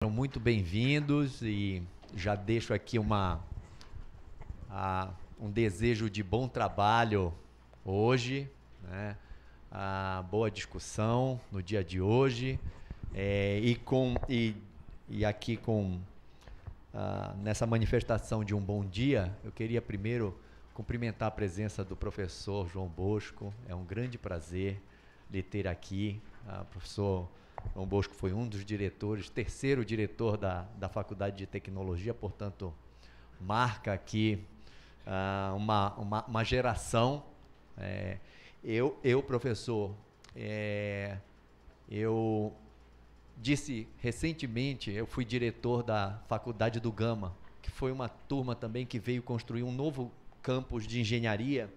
Sejam muito bem-vindos e já deixo aqui um desejo de bom trabalho hoje, né? Boa discussão no dia de hoje e aqui nessa manifestação de um bom dia, eu queria primeiro cumprimentar a presença do professor João Bosco. É um grande prazer lhe ter aqui. Professor João Bosco foi um dos diretores, terceiro diretor da Faculdade de Tecnologia, portanto, marca aqui uma geração. Professor, eu disse recentemente, eu fui diretor da Faculdade do Gama, que foi uma turma também que veio construir um novo campus de engenharia,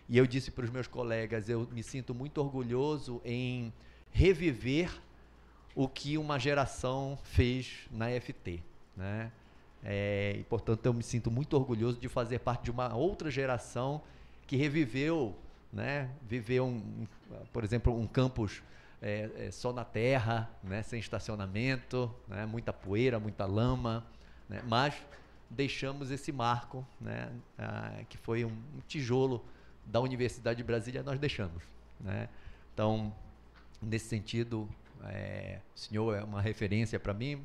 e eu disse para os meus colegas, eu me sinto muito orgulhoso em reviver o que uma geração fez na FT, né? E, portanto, eu me sinto muito orgulhoso de fazer parte de uma outra geração que reviveu, né? Viveu, por exemplo, um campus só na terra, né? Sem estacionamento, né? Muita poeira, muita lama, né? Mas deixamos esse marco, né? Que foi um tijolo da Universidade de Brasília, nós deixamos, né? Então, nesse sentido, o senhor é uma referência para mim,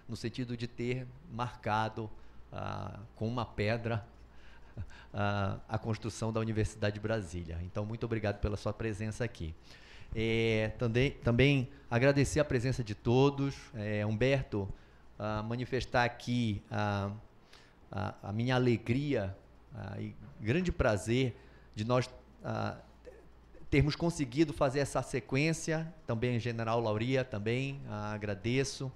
no sentido de ter marcado com uma pedra a construção da Universidade de Brasília. Então, muito obrigado pela sua presença aqui. Também agradecer a presença de todos. Humberto, manifestar aqui a minha alegria e grande prazer de nós termos conseguido fazer essa sequência, também General Lauria, também agradeço,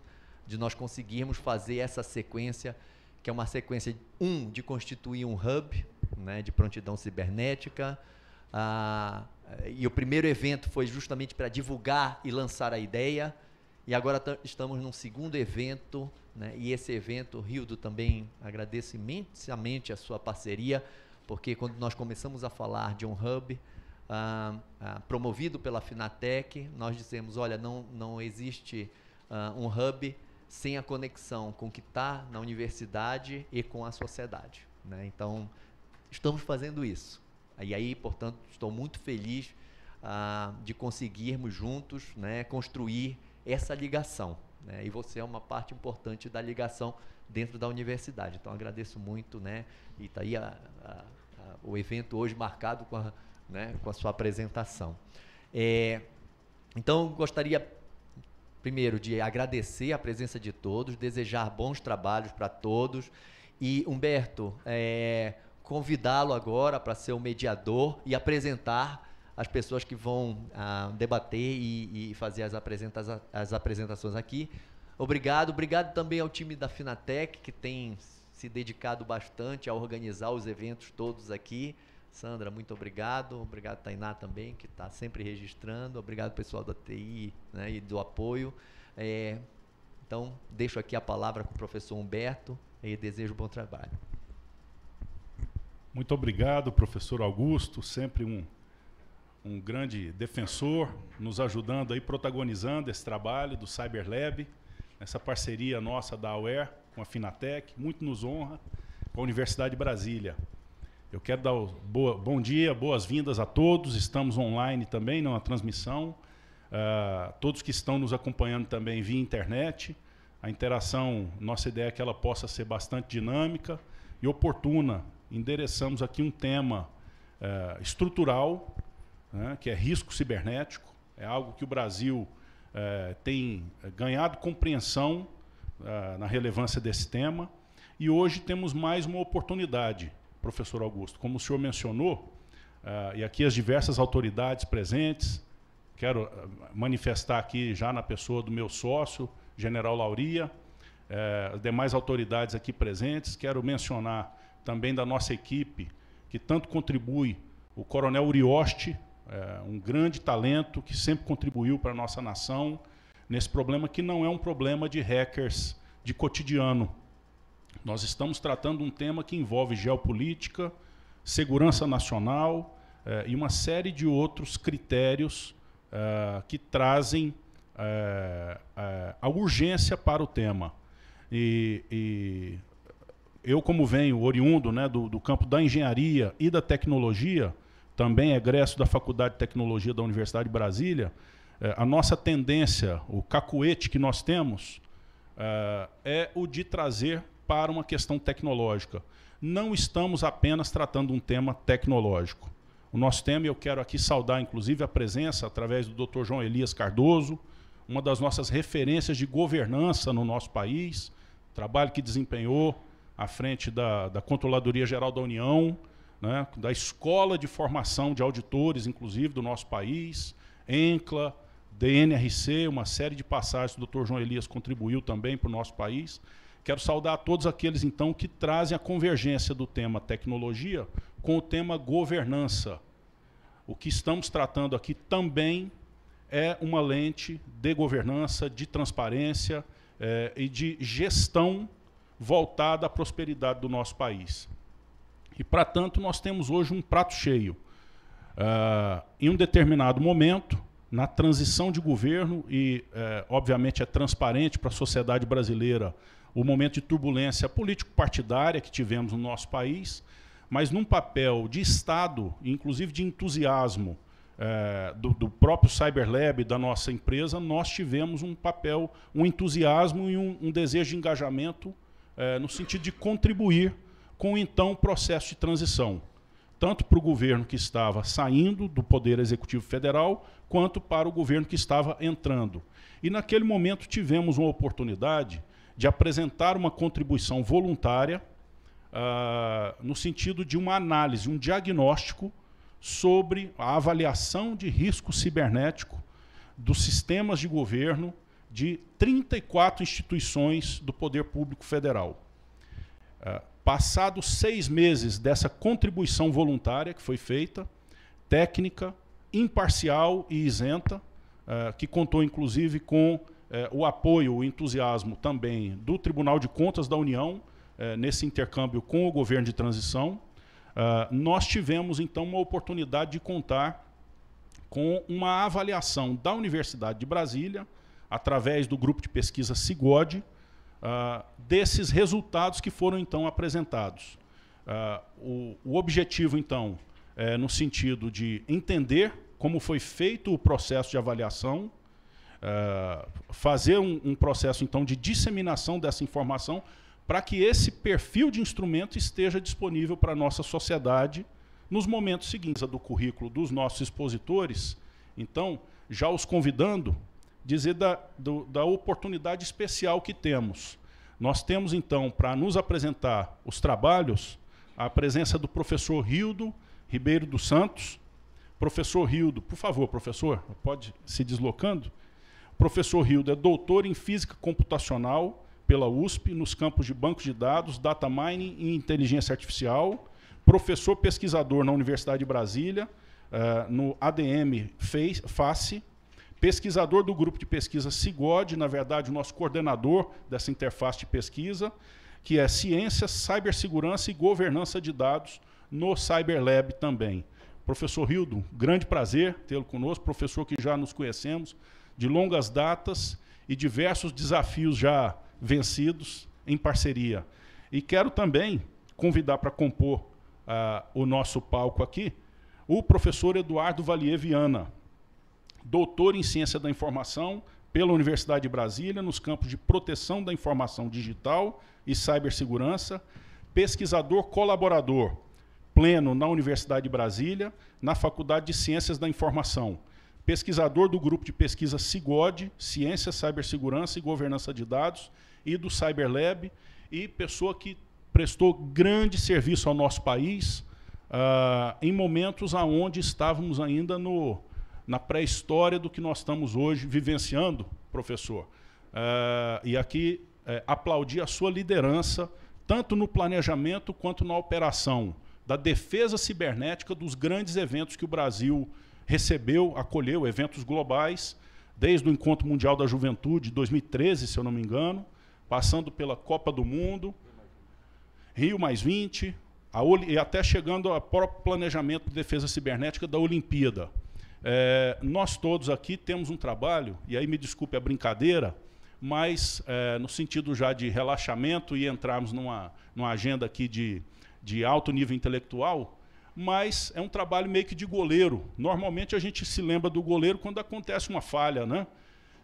de nós conseguirmos fazer essa sequência, que é uma sequência, de constituir um hub, né, de prontidão cibernética, e o primeiro evento foi justamente para divulgar e lançar a ideia, e agora estamos num segundo evento, né, e esse evento, Rildo, também agradeço imensamente a sua parceria, porque quando nós começamos a falar de um hub, promovido pela Finatec, nós dissemos, olha, não existe um hub sem a conexão com o que está na universidade e com a sociedade, né? Então, estamos fazendo isso. E aí, portanto, estou muito feliz de conseguirmos juntos, né, construir essa ligação, né? E você é uma parte importante da ligação dentro da universidade. Então, agradeço muito, né? E está aí o evento hoje marcado com a sua apresentação. Então, gostaria, primeiro, de agradecer a presença de todos, desejar bons trabalhos para todos, e, Humberto, convidá-lo agora para ser o mediador e apresentar as pessoas que vão debater e fazer as apresentações aqui. Obrigado também ao time da Finatec, que tem se dedicado bastante a organizar os eventos todos aqui. Sandra, muito obrigado. Obrigado, Tainá, também, que está sempre registrando. Obrigado, pessoal da TI, né, e do apoio. Então, deixo aqui a palavra com o professor Humberto e desejo bom trabalho. Muito obrigado, professor Augusto, sempre um grande defensor, nos ajudando aí, protagonizando esse trabalho do CyberLab, essa parceria nossa da AWARE com a Finatec, muito nos honra, com a Universidade de Brasília. Eu quero dar bom dia, boas-vindas a todos, estamos online também, numa transmissão, todos que estão nos acompanhando também via internet. A interação, nossa ideia é que ela possa ser bastante dinâmica e oportuna. Endereçamos aqui um tema estrutural, né, que é risco cibernético, é algo que o Brasil tem ganhado compreensão na relevância desse tema, e hoje temos mais uma oportunidade, professor Augusto, como o senhor mencionou, e aqui as diversas autoridades presentes, quero manifestar aqui já na pessoa do meu sócio, General Lauria, as demais autoridades aqui presentes, quero mencionar também da nossa equipe, que tanto contribui, o Coronel Urioste, um grande talento que sempre contribuiu para a nossa nação, nesse problema que não é um problema de hackers de cotidiano. Nós estamos tratando um tema que envolve geopolítica, segurança nacional e uma série de outros critérios que trazem a urgência para o tema. E eu, como venho oriundo, né, do campo da engenharia e da tecnologia, também egresso da Faculdade de Tecnologia da Universidade de Brasília, a nossa tendência, o cacuete que nós temos, é o de trazer para uma questão tecnológica. Não estamos apenas tratando um tema tecnológico. O nosso tema, eu quero aqui saudar, inclusive, a presença, através do Dr. João Elias Cardoso, uma das nossas referências de governança no nosso país, trabalho que desempenhou à frente da Controladoria Geral da União, né, da Escola de Formação de Auditores, inclusive, do nosso país, ENCLA, DNRC, uma série de passagens que o Dr. João Elias contribuiu também para o nosso país. Quero saudar a todos aqueles, então, que trazem a convergência do tema tecnologia com o tema governança. O que estamos tratando aqui também é uma lente de governança, de transparência e de gestão voltada à prosperidade do nosso país. E, para tanto, nós temos hoje um prato cheio. Em um determinado momento, na transição de governo, e, obviamente, é transparente para a sociedade brasileira o momento de turbulência político-partidária que tivemos no nosso país, mas num papel de Estado, inclusive de entusiasmo do próprio CyberLab, da nossa empresa, nós tivemos um papel, um entusiasmo e um desejo de engajamento no sentido de contribuir com, então, o processo de transição, tanto para o governo que estava saindo do Poder Executivo Federal, quanto para o governo que estava entrando. E, naquele momento, tivemos uma oportunidade de apresentar uma contribuição voluntária no sentido de uma análise, um diagnóstico sobre a avaliação de risco cibernético dos sistemas de governo de 34 instituições do Poder Público Federal. Passados 6 meses dessa contribuição voluntária que foi feita, técnica, imparcial e isenta, que contou inclusive com o apoio, o entusiasmo também do Tribunal de Contas da União, nesse intercâmbio com o governo de transição, nós tivemos então uma oportunidade de contar com uma avaliação da Universidade de Brasília, através do grupo de pesquisa CIGOD, desses resultados que foram então apresentados. O objetivo então é no sentido de entender como foi feito o processo de avaliação, fazer um processo então de disseminação dessa informação para que esse perfil de instrumento esteja disponível para a nossa sociedade nos momentos seguintes do currículo dos nossos expositores. Então, já os convidando, dizer da oportunidade especial que temos. Nós temos, então, para nos apresentar os trabalhos, a presença do professor Rildo Ribeiro dos Santos. Professor Rildo, por favor, professor, pode se deslocando. O professor Rildo é doutor em Física Computacional pela USP, nos campos de bancos de dados, data mining e inteligência artificial. Professor pesquisador na Universidade de Brasília, no ADM FACE. Pesquisador do grupo de pesquisa CIGOD, na verdade, o nosso coordenador dessa interface de pesquisa, que é Ciência, Cibersegurança e Governança de Dados, no CyberLab também. Professor Rildo, grande prazer tê-lo conosco, professor que já nos conhecemos, de longas datas e diversos desafios já vencidos em parceria. E quero também convidar para compor o nosso palco aqui o professor Eduardo Valier Viana, doutor em Ciência da Informação pela Universidade de Brasília, nos campos de Proteção da Informação Digital e Cibersegurança, pesquisador colaborador pleno na Universidade de Brasília, na Faculdade de Ciências da Informação, pesquisador do grupo de pesquisa CIGOD, Ciência, Cibersegurança e Governança de Dados, e do CyberLab, e pessoa que prestou grande serviço ao nosso país em momentos onde estávamos ainda na pré-história do que nós estamos hoje vivenciando, professor. E aqui aplaudir a sua liderança, tanto no planejamento quanto na operação da defesa cibernética dos grandes eventos que o Brasil recebeu, acolheu, eventos globais, desde o Encontro Mundial da Juventude, de 2013, se eu não me engano, passando pela Copa do Mundo, Rio+20, e até chegando ao próprio planejamento de defesa cibernética da Olimpíada. Nós todos aqui temos um trabalho, e aí me desculpe a brincadeira, mas no sentido já de relaxamento e entrarmos numa agenda aqui de alto nível intelectual, mas é um trabalho meio que de goleiro. Normalmente a gente se lembra do goleiro quando acontece uma falha, né?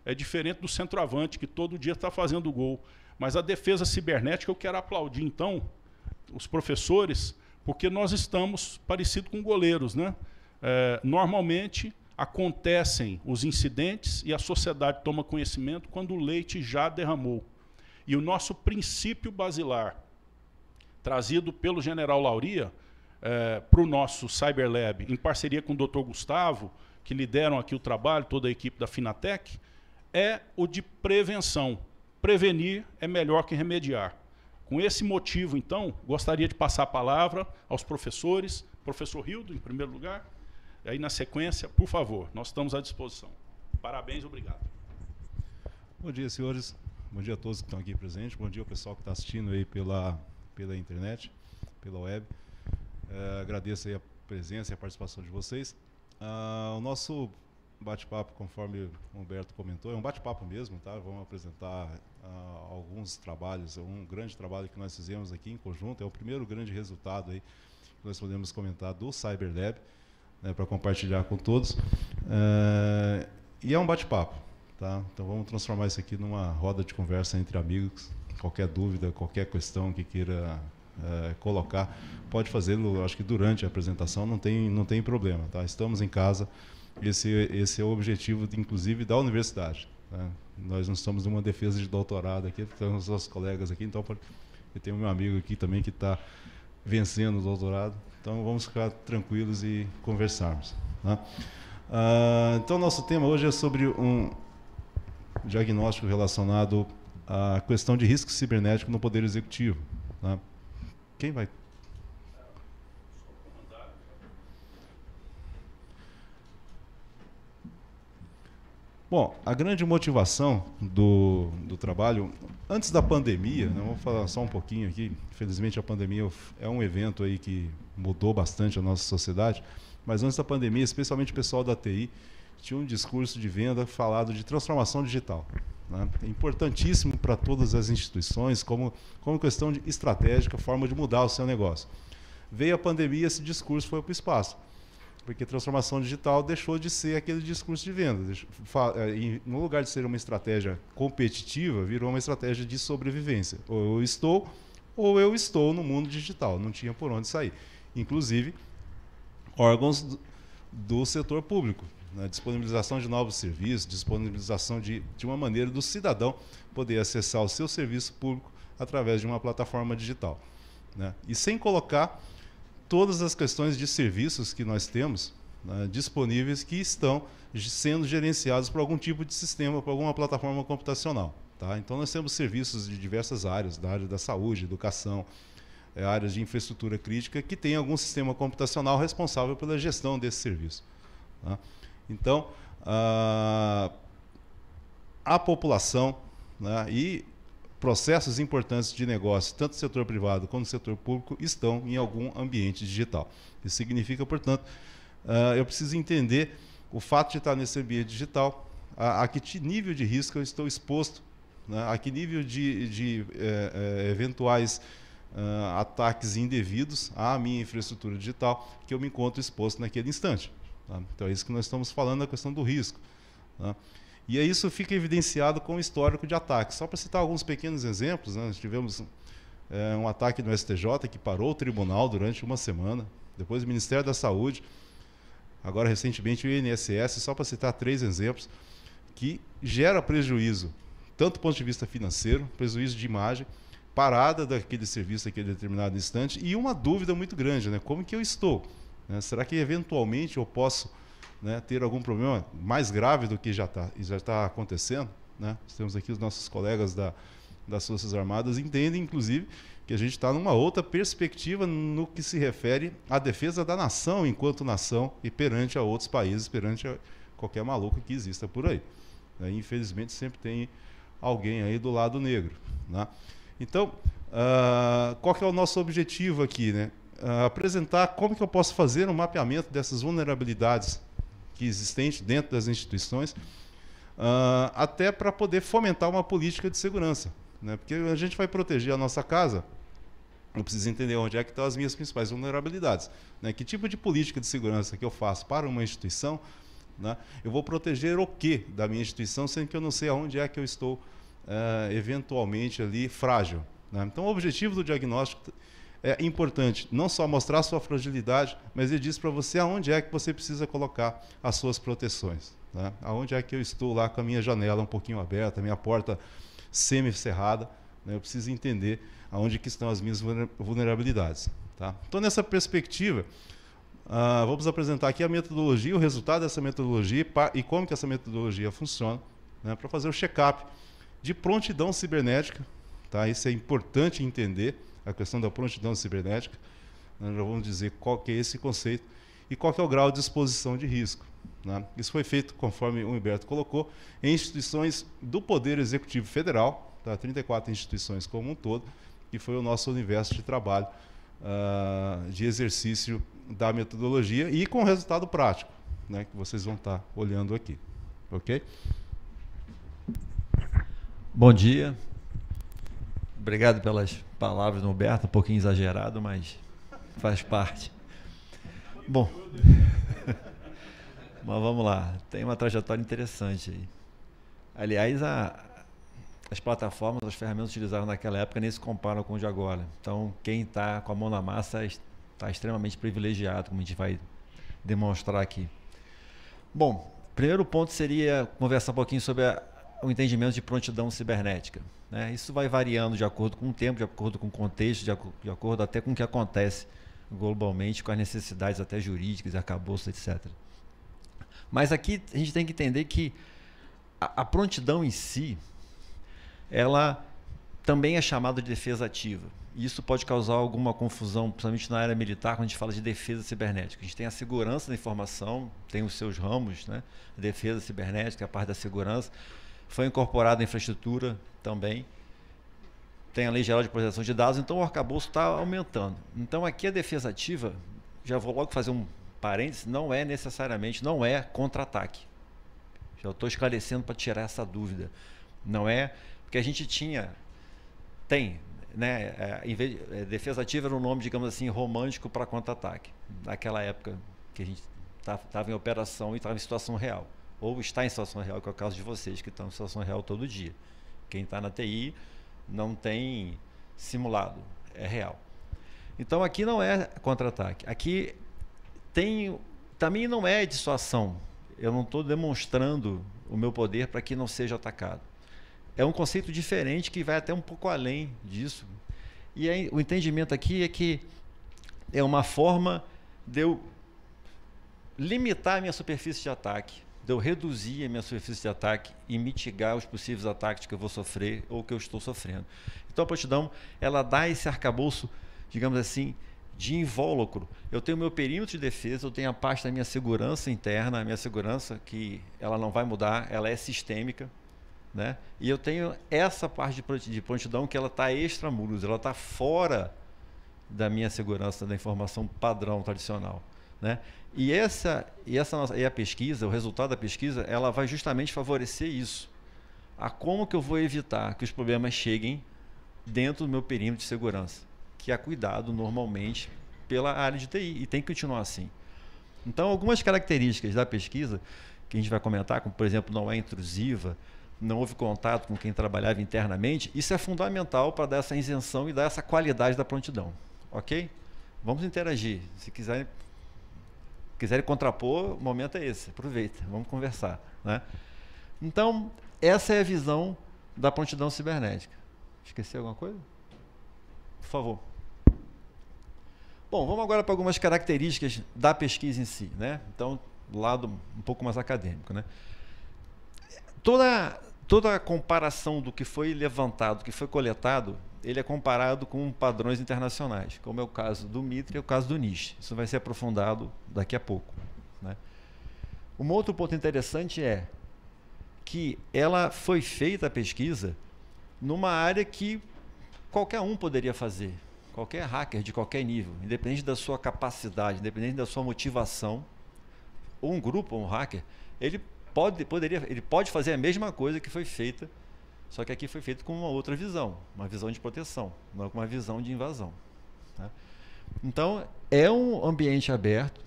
É diferente do centroavante, que todo dia está fazendo gol. Mas a defesa cibernética, eu quero aplaudir, então, os professores, porque nós estamos parecidos com goleiros, né? Normalmente acontecem os incidentes e a sociedade toma conhecimento quando o leite já derramou. E o nosso princípio basilar, trazido pelo general Lauria, para o nosso CyberLab, em parceria com o Dr. Gustavo, que lideram aqui o trabalho, toda a equipe da Finatec, é o de prevenção. Prevenir é melhor que remediar. Com esse motivo, então, gostaria de passar a palavra aos professores, professor Hildo, em primeiro lugar, e aí na sequência, por favor, nós estamos à disposição. Parabéns, obrigado. Bom dia, senhores. Bom dia a todos que estão aqui presentes. Bom dia ao pessoal que está assistindo aí pela internet, pela web. Agradeço aí a presença e a participação de vocês. O nosso bate-papo, conforme o Humberto comentou, é um bate-papo mesmo, tá? Vamos apresentar alguns trabalhos, um grande trabalho que nós fizemos aqui em conjunto. É o primeiro grande resultado aí que nós podemos comentar do CyberLab, né, para compartilhar com todos. E é um bate-papo, tá? Então vamos transformar isso aqui numa roda de conversa entre amigos. Qualquer dúvida, qualquer questão que queira colocar, pode fazê-lo, acho que durante a apresentação não tem problema, tá? Estamos em casa, esse é o objetivo, inclusive, da universidade, tá? Nós não estamos numa defesa de doutorado aqui, temos os nossos colegas aqui, então eu tenho um meu amigo aqui também que está vencendo o doutorado, então vamos ficar tranquilos e conversarmos, tá? Então nosso tema hoje é sobre um diagnóstico relacionado à questão de risco cibernético no Poder Executivo, tá? Quem vai? Bom, a grande motivação do trabalho, antes da pandemia, né, vamos falar só um pouquinho aqui, infelizmente a pandemia é um evento aí que mudou bastante a nossa sociedade, mas antes da pandemia, especialmente o pessoal da TI, tinha um discurso de venda falado de transformação digital, né? É importantíssimo para todas as instituições, como questão de estratégica, forma de mudar o seu negócio. Veio a pandemia, esse discurso foi para o espaço, porque transformação digital deixou de ser aquele discurso de venda. No lugar de ser uma estratégia competitiva, virou uma estratégia de sobrevivência. Ou eu estou no mundo digital, não tinha por onde sair. Inclusive, órgãos do setor público, né? Disponibilização de novos serviços, disponibilização de uma maneira do cidadão poder acessar o seu serviço público através de uma plataforma digital, né? E sem colocar todas as questões de serviços que nós temos, né, disponíveis, que estão sendo gerenciados por algum tipo de sistema, por alguma plataforma computacional, tá? Então nós temos serviços de diversas áreas, da área da saúde, educação, áreas de infraestrutura crítica, que tem algum sistema computacional responsável pela gestão desse serviço, tá? Então, a população, né, e processos importantes de negócio, tanto do setor privado como do setor público, estão em algum ambiente digital. Isso significa, portanto, eu preciso entender o fato de estar nesse ambiente digital, a que nível de risco eu estou exposto, né, a que nível de eventuais ataques indevidos à minha infraestrutura digital que eu me encontro exposto naquele instante, tá? Então é isso que nós estamos falando, a questão do risco, tá? E aí isso fica evidenciado com o histórico de ataques. Só para citar alguns pequenos exemplos, né? Nós tivemos um ataque no STJ que parou o tribunal durante uma semana, depois o Ministério da Saúde, agora recentemente o INSS, só para citar 3 exemplos, que gera prejuízo, tanto do ponto de vista financeiro, prejuízo de imagem, parada daquele serviço naquele determinado instante, e uma dúvida muito grande, né? Como que eu estou? Né? Será que eventualmente eu posso, né, ter algum problema mais grave do que já está acontecendo, né? Temos aqui os nossos colegas das Forças Armadas, entendem, inclusive, que a gente está numa outra perspectiva no que se refere à defesa da nação enquanto nação e perante a outros países, perante a qualquer maluco que exista por aí, né? Infelizmente, sempre tem alguém aí do lado negro, né? Então, qual que é o nosso objetivo aqui, né? Apresentar como que eu posso fazer um mapeamento dessas vulnerabilidades que existente dentro das instituições, até para poder fomentar uma política de segurança, né? Porque a gente vai proteger a nossa casa, eu preciso entender onde é que estão as minhas principais vulnerabilidades, né? Que tipo de política de segurança que eu faço para uma instituição, né? Eu vou proteger o que da minha instituição, sendo que eu não sei aonde é que eu estou eventualmente ali frágil, né? Então o objetivo do diagnóstico é importante, não só mostrar a sua fragilidade, mas ele diz para você aonde é que você precisa colocar as suas proteções, né? Aonde é que eu estou lá com a minha janela um pouquinho aberta, a minha porta semi-cerrada, né? Eu preciso entender aonde que estão as minhas vulnerabilidades, tá? Então, nessa perspectiva, vamos apresentar aqui a metodologia, o resultado dessa metodologia e como que essa metodologia funciona, né? Para fazer o check-up de prontidão cibernética, tá? Isso é importante entender, a questão da prontidão cibernética. Nós já vamos dizer qual que é esse conceito e qual que é o grau de exposição de risco, né? Isso foi feito, conforme o Humberto colocou, em instituições do Poder Executivo Federal, tá? 34 instituições como um todo, que foi o nosso universo de trabalho, de exercício da metodologia e com resultado prático, né? Que vocês vão estar olhando aqui. Ok? Bom dia. Obrigado pelas palavras do Humberto, um pouquinho exagerado, mas faz parte. Bom, mas vamos lá. Tem uma trajetória interessante aí. Aliás, as plataformas, as ferramentas utilizadas naquela época nem se comparam com o de agora. Então, quem está com a mão na massa está extremamente privilegiado, como a gente vai demonstrar aqui. Bom, primeiro ponto seria conversar um pouquinho sobre o entendimento de prontidão cibernética, né? Isso vai variando de acordo com o tempo, de acordo com o contexto, de acordo até com o que acontece globalmente, com as necessidades até jurídicas, arcabouço, etc. Mas aqui a gente tem que entender que a prontidão em si, ela também é chamada de defesa ativa. E isso pode causar alguma confusão, principalmente na área militar, quando a gente fala de defesa cibernética. A gente tem a segurança da informação, tem os seus ramos, né? Defesa cibernética, a parte da segurança. Foi incorporada a infraestrutura também. Tem a Lei Geral de Proteção de Dados, então o arcabouço está aumentando. Então aqui a defesa ativa, já vou logo fazer um parênteses, não é necessariamente, não é contra-ataque. Já estou esclarecendo para tirar essa dúvida. Não é, porque a gente tem, né, defesa ativa era um nome, digamos assim, romântico para contra-ataque. Naquela época que a gente estava em operação e estava em situação real. Ou está em situação real, que é o caso de vocês, que estão em situação real todo dia. Quem está na TI não tem simulado, é real. Então aqui não é contra-ataque. Aqui também não é dissuasão. Eu não estou demonstrando o meu poder para que não seja atacado. É um conceito diferente que vai até um pouco além disso. E aí, o entendimento aqui é que é uma forma de eu limitar a minha superfície de ataque, de eu reduzir a minha superfície de ataque e mitigar os possíveis ataques que eu vou sofrer ou que eu estou sofrendo. Então a prontidão, ela dá esse arcabouço, digamos assim, de invólucro. Eu tenho o meu perímetro de defesa, eu tenho a parte da minha segurança interna, a minha segurança que ela não vai mudar, ela é sistêmica, né? E eu tenho essa parte de prontidão que ela está extramuros, ela está fora da minha segurança da informação padrão tradicional, né? E a pesquisa, o resultado da pesquisa, ela vai justamente favorecer isso. A como que eu vou evitar que os problemas cheguem dentro do meu perímetro de segurança, que é cuidado normalmente pela área de TI, e tem que continuar assim. Então, algumas características da pesquisa, que a gente vai comentar, como por exemplo, não é intrusiva, não houve contato com quem trabalhava internamente, isso é fundamental para dar essa isenção e dar essa qualidade da prontidão. Ok? Vamos interagir. Se quiserem contrapor, o momento é esse. Aproveita, vamos conversar, né? Então, essa é a visão da prontidão cibernética. Esqueci alguma coisa? Por favor. Bom, vamos agora para algumas características da pesquisa em si, né? Então, do lado um pouco mais acadêmico, né? Toda a comparação do que foi levantado, do que foi coletado, ele é comparado com padrões internacionais, como é o caso do MITRE e o caso do NIST. Isso vai ser aprofundado daqui a pouco, né? Um outro ponto interessante é que ela foi feita a pesquisa numa área que qualquer um poderia fazer, qualquer hacker de qualquer nível, independente da sua capacidade, independente da sua motivação, um grupo, um hacker, ele pode fazer a mesma coisa que foi feita, só que aqui foi feito com uma outra visão, uma visão de proteção, não com uma visão de invasão. Tá? Então, é um ambiente aberto,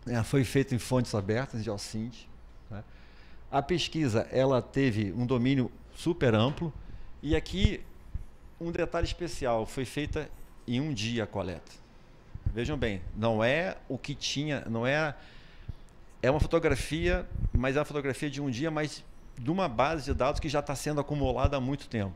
né? Foi feito em fontes abertas de OSINT. Tá? A pesquisa ela teve um domínio super amplo, e aqui um detalhe especial, foi feita em um dia a coleta. Vejam bem, não é o que tinha, não é... É uma fotografia, mas é uma fotografia de um dia, mas de uma base de dados que já está sendo acumulada há muito tempo.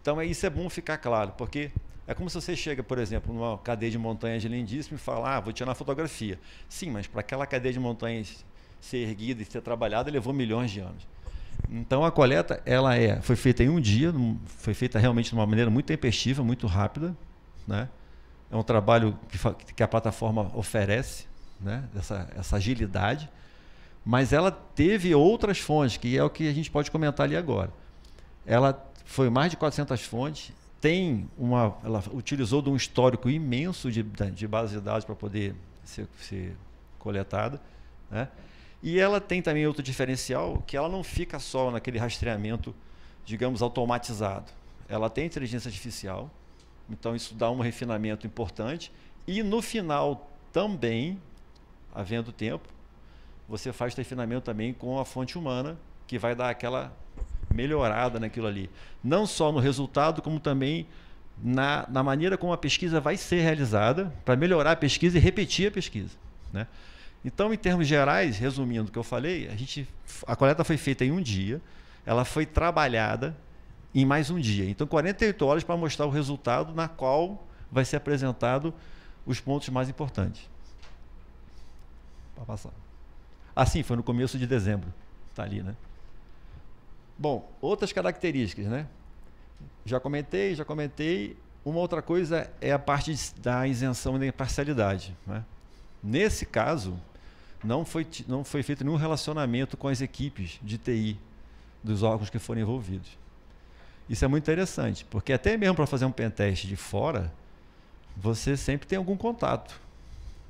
Então, isso é bom ficar claro, porque é como se você chega, por exemplo, numa cadeia de montanhas lindíssima e fala, vou tirar uma fotografia. Sim, mas para aquela cadeia de montanhas ser erguida e ser trabalhada, levou milhões de anos. Então, a coleta foi feita em um dia, foi feita realmente de uma maneira muito tempestiva, muito rápida, né? É um trabalho que a plataforma oferece, né? Essa agilidade, mas ela teve outras fontes, que é o que a gente pode comentar ali agora. Ela foi mais de 400 fontes, ela utilizou de um histórico imenso de bases de dados para poder ser coletada, né? E ela tem também outro diferencial, que ela não fica só naquele rastreamento, digamos, automatizado. Ela tem inteligência artificial, então isso dá um refinamento importante, e no final também, havendo tempo, você faz refinamento também com a fonte humana, que vai dar aquela melhorada naquilo ali. Não só no resultado, como também na maneira como a pesquisa vai ser realizada, para melhorar a pesquisa e repetir a pesquisa, né? Então, em termos gerais, resumindo o que eu falei, a coleta foi feita em um dia, ela foi trabalhada em mais um dia. Então, 48 horas para mostrar o resultado, na qual vai ser apresentado os pontos mais importantes. Para passar. Sim, foi no começo de dezembro. Está ali, né? Bom, outras características, né? Já comentei. Uma outra coisa é a parte da isenção e da imparcialidade, né? Nesse caso, não foi feito nenhum relacionamento com as equipes de TI dos órgãos que foram envolvidos. Isso é muito interessante, porque até mesmo para fazer um pentest de fora, você sempre tem algum contato,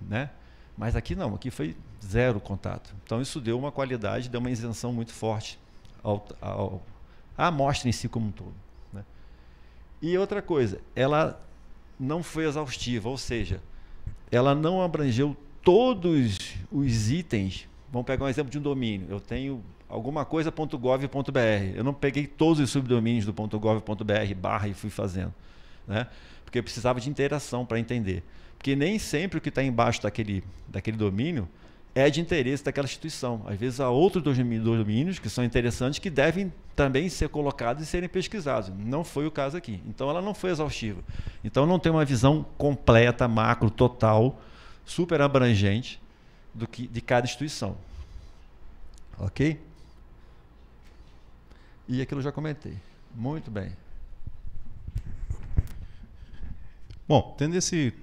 né? Mas aqui não, aqui foi zero contato. Então isso deu uma qualidade, deu uma isenção muito forte à amostra em si como um todo, né? E outra coisa, ela não foi exaustiva, ou seja, ela não abrangeu todos os itens. Vamos pegar um exemplo de um domínio. Eu tenho alguma coisa .gov.br. Eu não peguei todos os subdomínios do .gov.br / e fui fazendo, né? Porque eu precisava de interação para entender. Porque nem sempre o que está embaixo daquele domínio é de interesse daquela instituição. Às vezes há outros domínios que são interessantes que devem também ser colocados e serem pesquisados. Não foi o caso aqui. Então ela não foi exaustiva. Então não tem uma visão completa, macro, total, super abrangente de cada instituição. Ok? E aquilo eu já comentei. Muito bem. Bom, tendo esse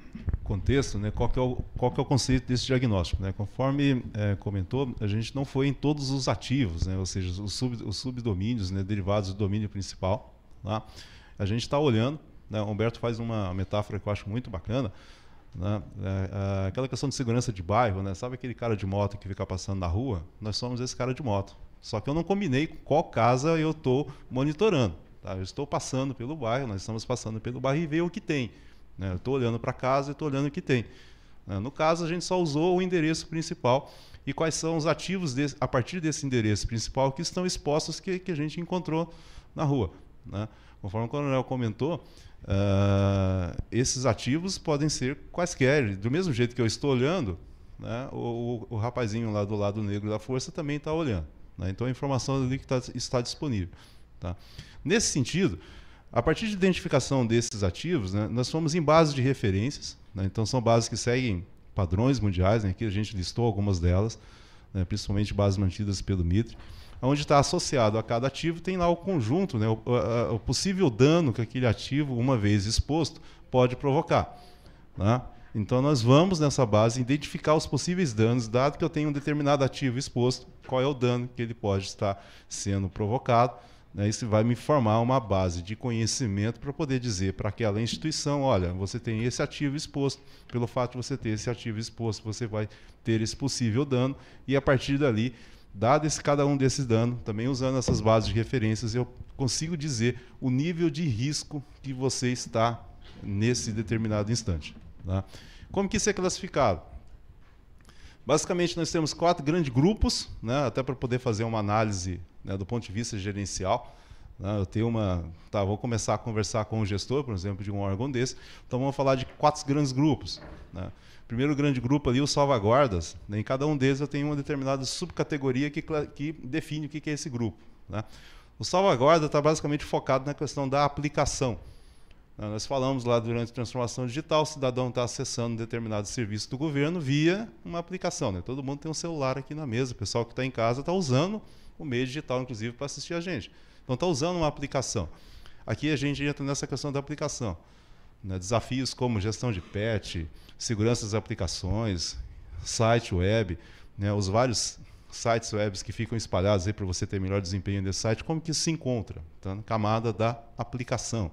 contexto, né, qual que é o conceito desse diagnóstico, né? Conforme comentou, a gente não foi em todos os ativos, né, ou seja, os subdomínios, né, derivados do domínio principal. Tá? A gente está olhando, né, o Humberto faz uma metáfora que eu acho muito bacana, né, aquela questão de segurança de bairro, né, sabe aquele cara de moto que fica passando na rua? Nós somos esse cara de moto. Só que eu não combinei qual casa eu estou monitorando. Tá? Eu estou passando pelo bairro, nós estamos passando pelo bairro e ver o que tem. Eu estou olhando para casa e estou olhando o que tem. No caso, a gente só usou o endereço principal e quais são os ativos a partir desse endereço principal que estão expostos que a gente encontrou na rua. Né? Conforme o coronel comentou, esses ativos podem ser quaisquer. Do mesmo jeito que eu estou olhando, né, o rapazinho lá do lado negro da força também está olhando. Né? Então a informação ali que está disponível. Tá? Nesse sentido, a partir de identificação desses ativos, né, nós fomos em bases de referências, né, então são bases que seguem padrões mundiais, né, aqui a gente listou algumas delas, né, principalmente bases mantidas pelo MITRE, onde está associado a cada ativo, tem lá o conjunto, né, o possível dano que aquele ativo, uma vez exposto, pode provocar. Né? Então nós vamos nessa base identificar os possíveis danos, dado que eu tenho um determinado ativo exposto, qual é o dano que ele pode estar sendo provocado. né, isso vai me formar uma base de conhecimento para poder dizer para aquela instituição, olha, você tem esse ativo exposto, pelo fato de você ter esse ativo exposto, você vai ter esse possível dano, e a partir dali, dado cada um desses danos, também usando essas bases de referências, eu consigo dizer o nível de risco que você está nesse determinado instante. Tá? Como que isso é classificado? Basicamente, nós temos 4 grandes grupos, né, até para poder fazer uma análise, né, do ponto de vista gerencial. Né, eu tenho vou começar a conversar com o gestor, por exemplo, de um órgão desse. Então, vamos falar de 4 grandes grupos. Né. Primeiro grande grupo ali, os salvaguardas. Né, em cada um deles eu tenho uma determinada subcategoria que define o que é esse grupo. Né. O salvaguarda está basicamente focado na questão da aplicação. Nós falamos lá durante a transformação digital, o cidadão está acessando um determinado serviço do governo via uma aplicação. Né? Todo mundo tem um celular aqui na mesa, o pessoal que está em casa está usando o meio digital, inclusive, para assistir a gente. Então está usando uma aplicação. Aqui a gente entra nessa questão da aplicação. Né? Desafios como gestão de patch, segurança das aplicações, site web, né? Os vários sites web que ficam espalhados para você ter melhor desempenho desse site, como que isso se encontra? Tá? Na camada da aplicação.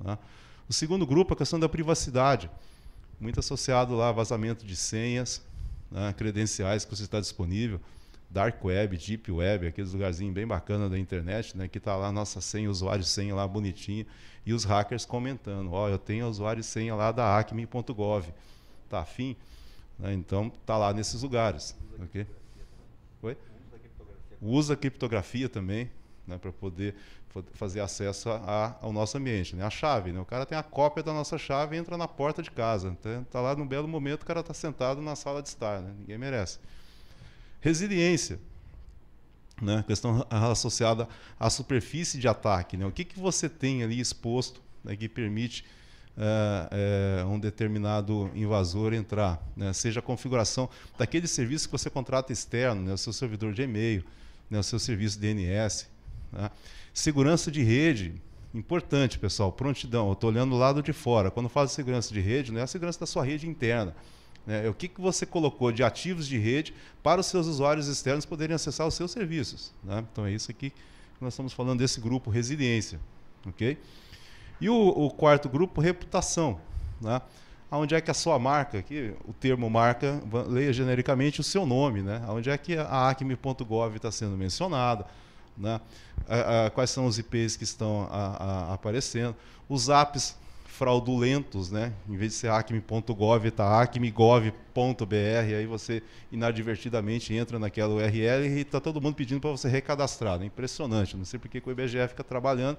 Tá? O segundo grupo é a questão da privacidade, muito associado lá a vazamento de senhas, né, credenciais que você está disponível, dark web, deep web, aqueles lugarzinhos bem bacanas da internet, né, que está lá a nossa senha, usuário e senha lá bonitinha, e os hackers comentando, eu tenho usuário e senha lá da acme.gov, tá afim? Né, então está lá nesses lugares. Okay? Oi? Usa criptografia também, né, para poder fazer acesso ao nosso ambiente. Né? A chave, né? O cara tem a cópia da nossa chave e entra na porta de casa. Está lá num belo momento, o cara está sentado na sala de estar. Né? Ninguém merece. Resiliência. Né? Questão associada à superfície de ataque. Né? O que você tem ali exposto, né, que permite um determinado invasor entrar? Né? Seja a configuração daquele serviço que você contrata externo, né? O seu servidor de e-mail, né? O seu serviço DNS. Né? Segurança de rede, importante, pessoal, prontidão. Eu estou olhando do lado de fora. Quando falo de segurança de rede, não é a segurança da sua rede interna. Né? É o que você colocou de ativos de rede para os seus usuários externos poderem acessar os seus serviços. Né? Então é isso aqui que nós estamos falando desse grupo, resiliência. Okay? E o quarto grupo, reputação. Né? Onde é que a sua marca, aqui o termo marca, leia genericamente o seu nome, né? Onde é que a acme.gov está sendo mencionada. Né? Quais são os IPs que estão aparecendo, os apps fraudulentos, né? Em vez de ser acme.gov, está acme.gov.br, aí você inadvertidamente entra naquela URL e está todo mundo pedindo para você recadastrar. Né? Impressionante, não sei por que o IBGE fica trabalhando,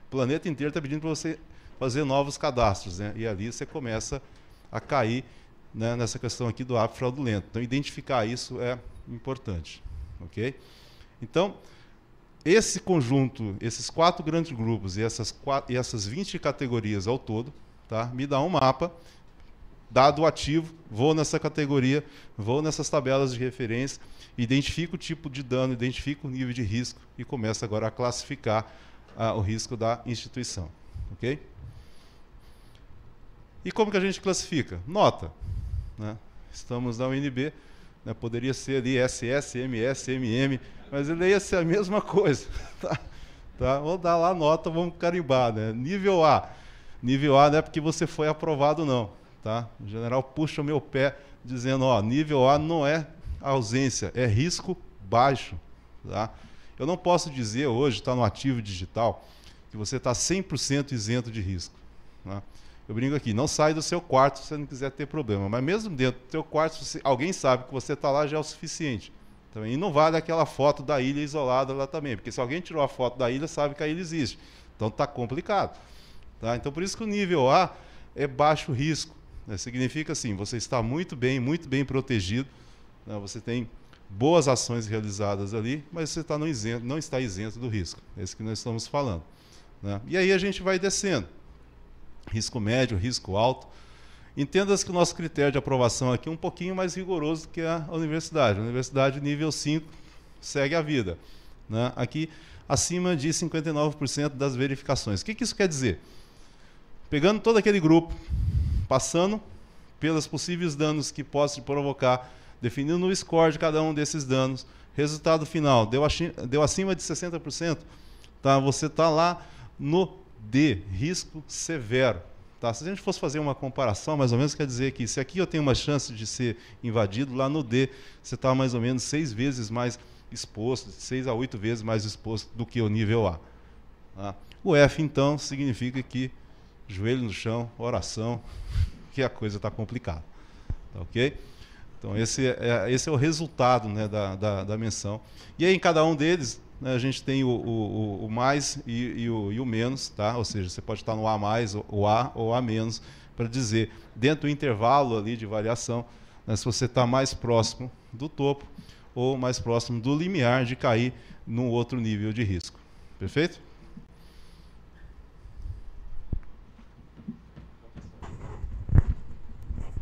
o planeta inteiro está pedindo para você fazer novos cadastros, né? E ali você começa a cair, né, nessa questão aqui do app fraudulento. Então, identificar isso é importante. Okay? Então, esse conjunto, esses 4 grandes grupos e essas 20 categorias ao todo, tá, me dá um mapa, dado o ativo, vou nessa categoria, vou nessas tabelas de referência, identifico o tipo de dano, identifico o nível de risco e começo agora a classificar o risco da instituição. Okay? E como que a gente classifica? Nota. Né? Estamos na UNB, né? Poderia ser ali SS, MS, MM, mas ele ia ser a mesma coisa. Tá? Vamos dar lá a nota, vamos carimbar. Né? Nível A. Nível A não é porque você foi aprovado, não. Tá? O general puxa o meu pé dizendo, nível A não é ausência, é risco baixo. Tá? Eu não posso dizer hoje, está no ativo digital, que você está 100% isento de risco. Tá? Eu brinco aqui, não sai do seu quarto se você não quiser ter problema. Mas mesmo dentro do seu quarto, se alguém sabe que você está lá, já é o suficiente. Também. E não vale aquela foto da ilha isolada lá também, porque se alguém tirou a foto da ilha, sabe que a ilha existe. Então está complicado. Tá? Então por isso que o nível A é baixo risco. Né? Significa assim, você está muito bem protegido, né? Você tem boas ações realizadas ali, mas você não está isento do risco. É isso que nós estamos falando. Né? E aí a gente vai descendo. Risco médio, risco alto. Entenda-se que o nosso critério de aprovação aqui é um pouquinho mais rigoroso do que a universidade. A universidade nível 5 segue a vida. Né? Aqui, acima de 59% das verificações. O que isso quer dizer? Pegando todo aquele grupo, passando pelos possíveis danos que possa provocar, definindo o score de cada um desses danos, resultado final, deu acima de 60%, tá? Você está lá no D, risco severo. Tá? Se a gente fosse fazer uma comparação, mais ou menos, quer dizer que se aqui eu tenho uma chance de ser invadido, lá no D você está mais ou menos 6 vezes mais exposto, 6 a 8 vezes mais exposto do que o nível A. Tá? O F, então, significa que joelho no chão, oração, que a coisa está complicada. Tá, ok? Então, esse é o resultado, né, da menção. E aí, em cada um deles, né, a gente tem o mais e o menos, tá? Ou seja, você pode estar no A+, o A ou A-, para dizer, dentro do intervalo ali de variação, né, se você está mais próximo do topo ou mais próximo do limiar de cair num outro nível de risco. Perfeito?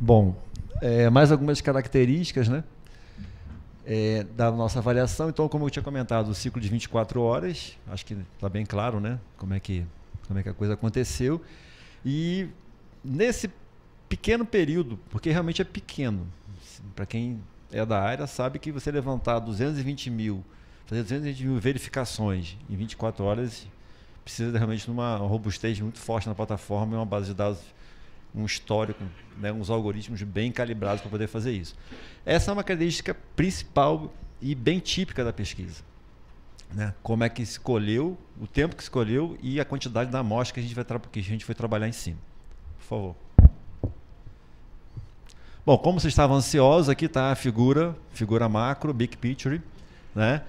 Bom, mais algumas características, né, da nossa avaliação. Então, como eu tinha comentado, o ciclo de 24 horas, acho que está bem claro, né, como é que a coisa aconteceu. E nesse pequeno período, porque realmente é pequeno, para quem é da área sabe que você levantar 220 mil, fazer 220 mil verificações em 24 horas, precisa realmente de uma robustez muito forte na plataforma e uma base de dados, um histórico, né, uns algoritmos bem calibrados para poder fazer isso. Essa é uma característica principal e bem típica da pesquisa, né? Como é que escolheu, o tempo que escolheu e a quantidade da amostra que a gente foi trabalhar em cima. Por favor. Bom, como vocês estavam ansiosos, aqui está a figura macro, big picture, né?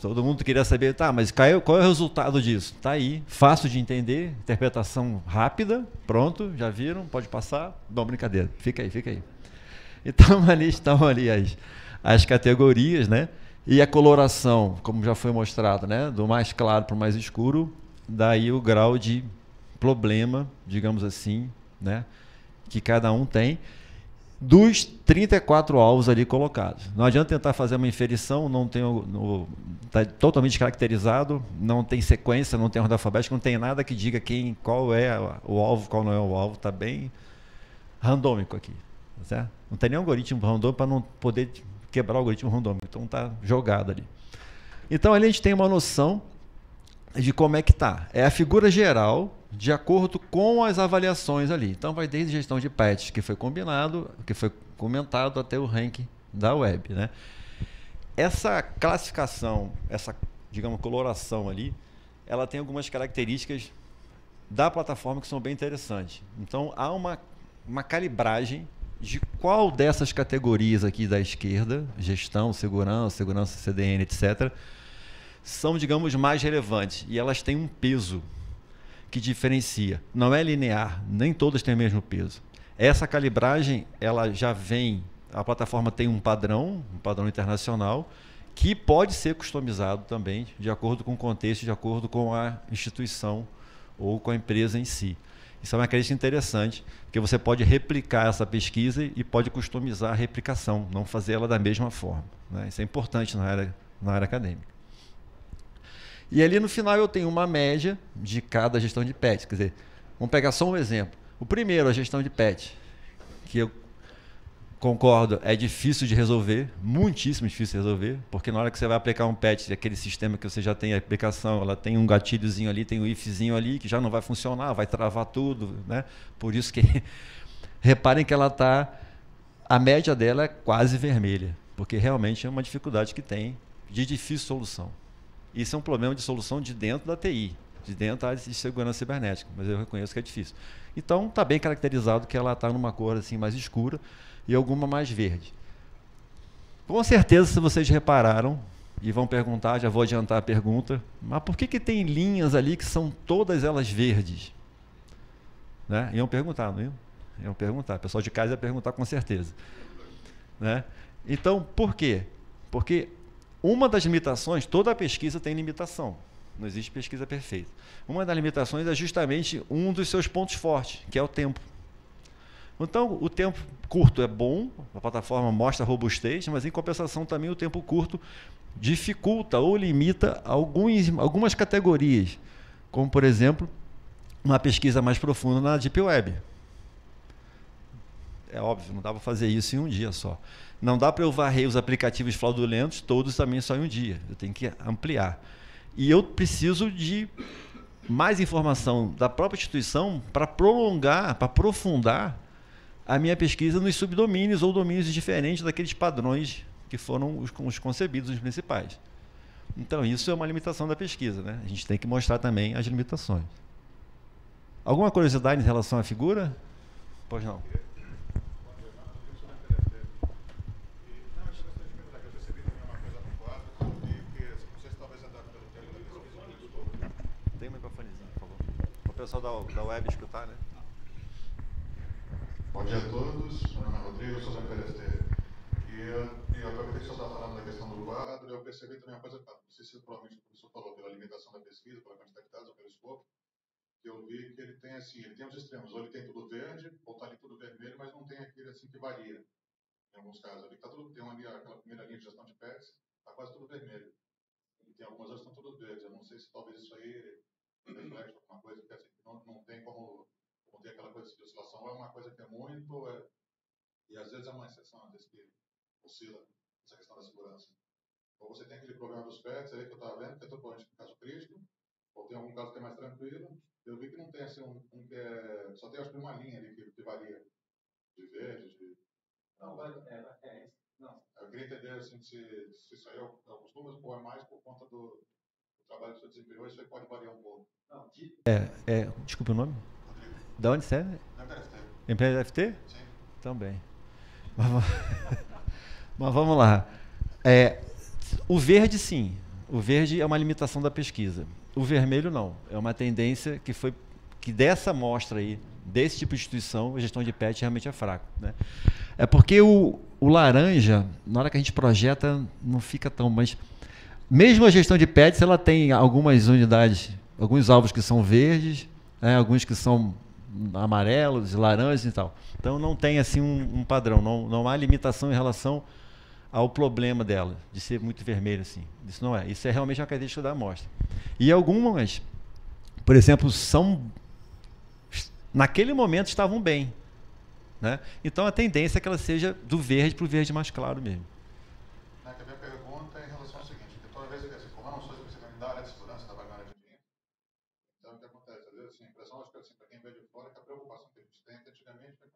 Todo mundo queria saber, tá, mas qual é o resultado disso? Tá aí, fácil de entender, interpretação rápida, pronto, já viram, pode passar? Não, brincadeira, fica aí. Então, ali estão ali as categorias, né? E a coloração, como já foi mostrado, né? Do mais claro para o mais escuro, daí o grau de problema, digamos assim, né? Que cada um tem, dos 34 alvos ali colocados. Não adianta tentar fazer uma inferição, não tem está totalmente caracterizado, não tem sequência, não tem ordem alfabética, não tem nada que diga qual é o alvo, qual não é o alvo, está bem randômico aqui. Certo? Não tem nenhum algoritmo randômico para não poder quebrar o algoritmo randômico, então está jogado ali. Então ali a gente tem uma noção de como é que está. É a figura geral de acordo com as avaliações ali. Então vai desde gestão de patches, que foi combinado, que foi comentado, até o ranking da web, né? Essa classificação, essa, digamos, coloração ali, ela tem algumas características da plataforma que são bem interessantes. Então há uma calibragem de qual dessas categorias aqui da esquerda, gestão, segurança CDN, etc., são, digamos, mais relevantes. E elas têm um peso que diferencia. Não é linear, nem todas têm o mesmo peso. Essa calibragem, ela já vem, a plataforma tem um padrão internacional, que pode ser customizado também, de acordo com o contexto, de acordo com a instituição ou com a empresa em si. Isso é uma característica interessante, porque você pode replicar essa pesquisa e pode customizar a replicação, não fazer ela da mesma forma, né? Isso é importante na área acadêmica. E ali no final eu tenho uma média de cada gestão de patch. Quer dizer, vamos pegar só um exemplo. O primeiro, a gestão de patch, que eu concordo, é difícil de resolver, muitíssimo difícil de resolver, porque na hora que você vai aplicar um patch, aquele sistema que você já tem a aplicação, ela tem um gatilhozinho ali, tem um ifzinho ali, que já não vai funcionar, vai travar tudo, né? Por isso que, reparem que ela está, a média dela é quase vermelha, porque realmente é uma dificuldade que tem de difícil solução. Isso é um problema de solução de dentro da TI, de dentro da área de segurança cibernética, mas eu reconheço que é difícil. Então, está bem caracterizado que ela está numa cor assim mais escura e alguma mais verde. Com certeza, se vocês repararam, e vão perguntar, já vou adiantar a pergunta, mas por que tem linhas ali que são todas elas verdes? Né? Iam perguntar, não iam? Iam perguntar, o pessoal de casa ia perguntar com certeza. Né? Então, por quê? Porque uma das limitações, toda pesquisa tem limitação, não existe pesquisa perfeita. Uma das limitações é justamente um dos seus pontos fortes, que é o tempo. Então, o tempo curto é bom, a plataforma mostra robustez, mas em compensação também o tempo curto dificulta ou limita algumas categorias, como, por exemplo, uma pesquisa mais profunda na Deep Web. É óbvio, não dá para fazer isso em um dia só. Não dá para eu varrer os aplicativos fraudulentos todos também só em um dia. Eu tenho que ampliar. E eu preciso de mais informação da própria instituição para prolongar, para aprofundar a minha pesquisa nos subdomínios ou domínios diferentes daqueles padrões que foram os concebidos, os principais. Então, isso é uma limitação da pesquisa, né? A gente tem que mostrar também as limitações. Alguma curiosidade em relação à figura? Pois não. Tem um microfonezinho, por favor. Para o pessoal da web escutar, né? Bom dia a todos, meu nome é Rodrigo, sou da PLFT. E eu aproveitei que o senhor estava falando da questão do quadro, eu percebi também uma coisa, não sei se provavelmente o professor falou pela limitação da pesquisa, pela quantidade de dados ou pelo escopo, que eu vi que ele tem assim, ele tem os extremos, ou ele tem tudo verde, ou está ali tudo vermelho, mas não tem aquele assim que varia. Em alguns casos, ali está tudo, tem aquela primeira linha de gestão de pets, está quase tudo vermelho. E tem algumas outras que estão tudo verdes, eu não sei se talvez isso aí reflete alguma coisa, porque assim, não tem como ter aquela coisa de oscilação, é uma coisa que é muito, e às vezes é uma exceção, às vezes que oscila essa questão da segurança. Ou você tem aquele problema dos pets aí que eu estava vendo, que é totalmente no caso crítico, ou tem algum caso que é mais tranquilo. Eu vi que não tem assim um que é, só tem acho que uma linha ali que varia, de verde, de... Não, não. Eu queria entender assim, se isso aí é alguns números ou é mais por conta do trabalho que o senhor desempenhou, isso aí pode variar um pouco. Não, Desculpe o nome? Da onde você é? Empresa FT? Sim. Também. Mas vamos lá. O verde, sim. O verde é uma limitação da pesquisa. O vermelho, não. É uma tendência que dessa amostra aí, desse tipo de instituição, a gestão de PET realmente é fraco, né? É porque o laranja, na hora que a gente projeta, não fica tão... Mas mesmo a gestão de PETs, ela tem algumas unidades, alguns alvos que são verdes, né, alguns que são amarelos, laranjas e tal. Então não tem assim um padrão, não há limitação em relação ao problema dela, de ser muito vermelho assim. Isso não é. Isso é realmente uma característica da amostra. E algumas, por exemplo, naquele momento estavam bem, né? Então a tendência é que ela seja do verde para o verde mais claro mesmo. A minha pergunta é em relação ao seguinte, que toda vez que assim, como eu não sou especialista da área de segurança da área de dinheiro, então o que acontece? Às vezes, assim, a impressão, acho que assim, para quem vê de fora, é que a preocupação que a gente tem, que antigamente, você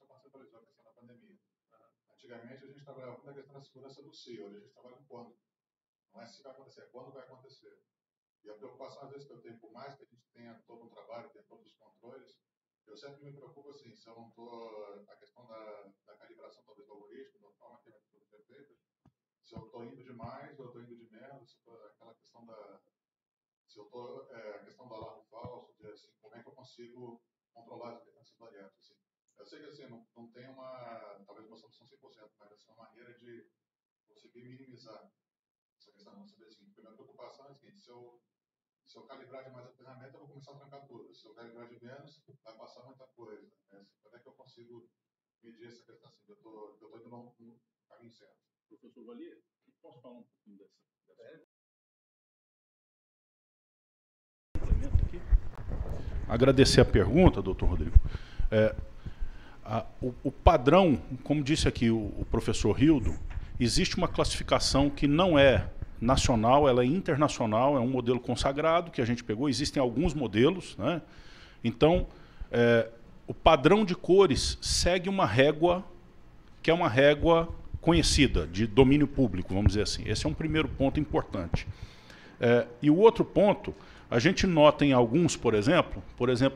conceptualizou a questão da pandemia. Antigamente a gente trabalhava com a questão da segurança do se, hoje a gente trabalha com quando. Não é se vai acontecer, é quando vai acontecer. E a preocupação, às vezes, que eu tenho, por mais que a gente tenha todo um trabalho, tenha todos os controles, eu sempre me preocupo assim, se eu não estou, a questão da calibração, talvez, do algoritmo, da forma que tudo é feito, se eu estou indo demais ou eu estou indo de menos, aquela questão se eu estou, a questão do alarme falso, de assim, como é que eu consigo controlar as diferentes variáveis, assim. Eu sei que assim, não tem talvez uma solução 100%, mas assim, uma maneira de conseguir minimizar essa questão. Não saber assim, a primeira preocupação é a seguinte, se eu calibrar demais a ferramenta, eu vou começar a trancar tudo. Se eu calibrar de menos, vai passar muita coisa. Né? Como é que eu consigo medir essa questão assim? Eu estou indo no caminho certo. Professor Valier, posso falar um pouquinho dessa? Agradecer a pergunta, doutor Rodrigo. O padrão, como disse aqui o professor Rildo, existe uma classificação que não é nacional, ela é internacional, é um modelo consagrado que a gente pegou, existem alguns modelos, né? Então, o padrão de cores segue uma régua, que é uma régua conhecida, de domínio público, vamos dizer assim. Esse é um primeiro ponto importante. E o outro ponto, a gente nota em alguns, por exemplo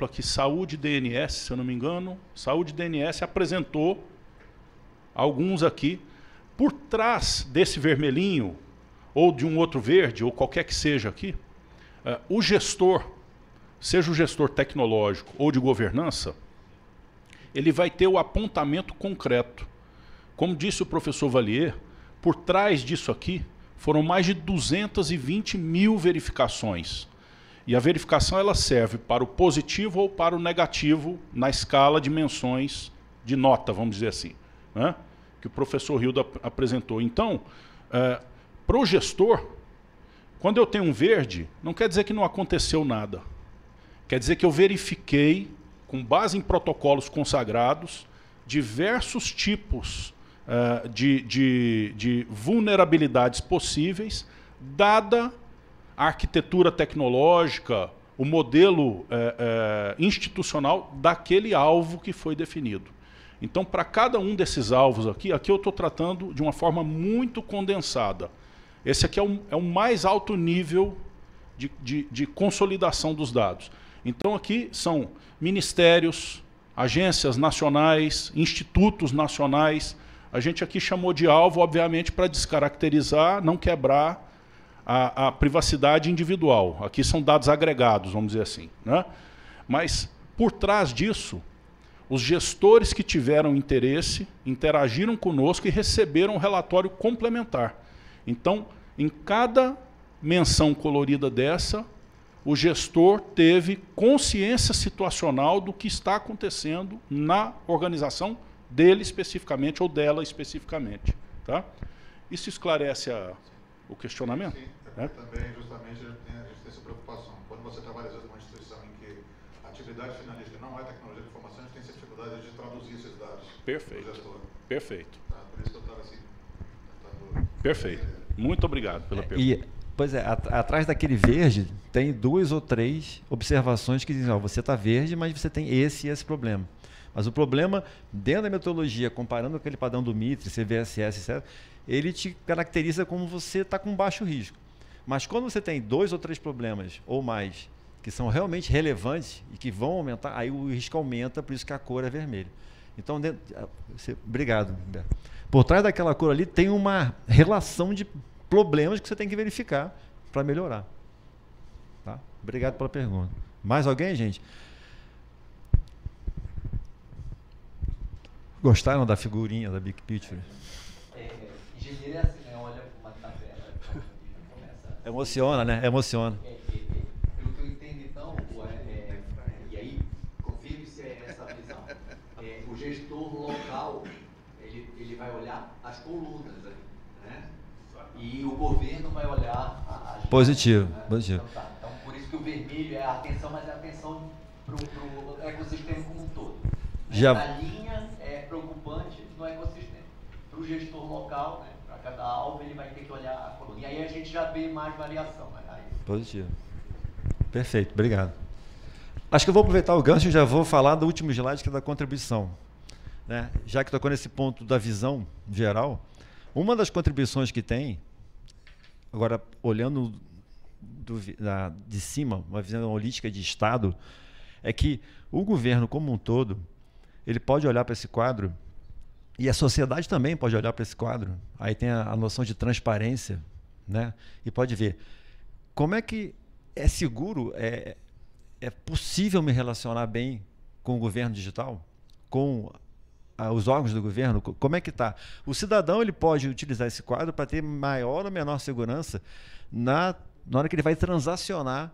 aqui, Saúde DNS, se eu não me engano, Saúde DNS apresentou alguns aqui. Por trás desse vermelhinho, ou de um outro verde, ou qualquer que seja aqui, o gestor, seja o gestor tecnológico ou de governança, ele vai ter o apontamento concreto. Como disse o professor Valier, por trás disso aqui, foram mais de 220 mil verificações. E a verificação ela serve para o positivo ou para o negativo na escala de menções de nota, vamos dizer assim, né? Que o professor Rildo apresentou. Então, para o gestor, quando eu tenho um verde, não quer dizer que não aconteceu nada. Quer dizer que eu verifiquei, com base em protocolos consagrados, diversos tipos de vulnerabilidades possíveis, dada a arquitetura tecnológica, o modelo institucional daquele alvo que foi definido. Então, para cada um desses alvos aqui eu estou tratando de uma forma muito condensada. Esse aqui é o mais alto nível de consolidação dos dados. Então, aqui são ministérios, agências nacionais, institutos nacionais. A gente aqui chamou de alvo, obviamente, para descaracterizar, não quebrar a privacidade individual. Aqui são dados agregados, vamos dizer assim, né? Mas, por trás disso, os gestores que tiveram interesse interagiram conosco e receberam um relatório complementar. Então, em cada menção colorida dessa, o gestor teve consciência situacional do que está acontecendo na organização dele especificamente ou dela especificamente. Tá? Isso esclarece o questionamento? Sim, também justamente a gente tem essa preocupação. Quando você trabalha às vezes numa instituição em que a atividade finalista não é tecnologia de informação, a gente tem essa dificuldade de traduzir esses dados. Perfeito. Pro gestor. Perfeito. Tá? Por isso que eu estava assim, tentando... Perfeito. Muito obrigado pela pergunta. Pois é, atrás daquele verde tem 2 ou 3 observações que dizem, ó, você está verde, mas você tem esse e esse problema. Mas o problema, dentro da metodologia, comparando aquele padrão do Mitre, CVSS, etc., ele te caracteriza como você está com baixo risco. Mas quando você tem 2 ou 3 problemas ou mais que são realmente relevantes e que vão aumentar, aí o risco aumenta, por isso que a cor é vermelha. Então, obrigado, Humberto. Por trás daquela cor ali tem uma relação de problemas que você tem que verificar para melhorar. Tá? Obrigado pela pergunta. Mais alguém, gente? Gostaram da figurinha da Big Picture? Engenheiro é assim, né? Olha uma tabela, começa... Emociona, né? Emociona. Pelo que eu entendo, então, e aí, confirme se é essa visão. O gestor local, ele vai olhar as colunas ali, né? E o governo vai olhar as... Positivo, né? positivo. Então, tá. Então, por isso que o vermelho é a atenção, mas é a atenção para o ecossistema como um todo. Já... A linha é preocupante no ecossistema. Para o gestor local, né, para cada alvo, ele vai ter que olhar a coluna. E aí a gente já vê mais variação. Né? Positivo. Perfeito, obrigado. Acho que eu vou aproveitar o gancho e já vou falar do último slide, que é da contribuição. Né? Já que tocou nesse ponto da visão geral, uma das contribuições que tem, agora olhando de cima, uma visão holística de Estado, é que o governo como um todo, ele pode olhar para esse quadro, e a sociedade também pode olhar para esse quadro. Aí tem a noção de transparência, né? E pode ver como é que é seguro, é possível me relacionar bem com o governo digital, com os órgãos do governo, como é que está? O cidadão ele pode utilizar esse quadro para ter maior ou menor segurança na hora que ele vai transacionar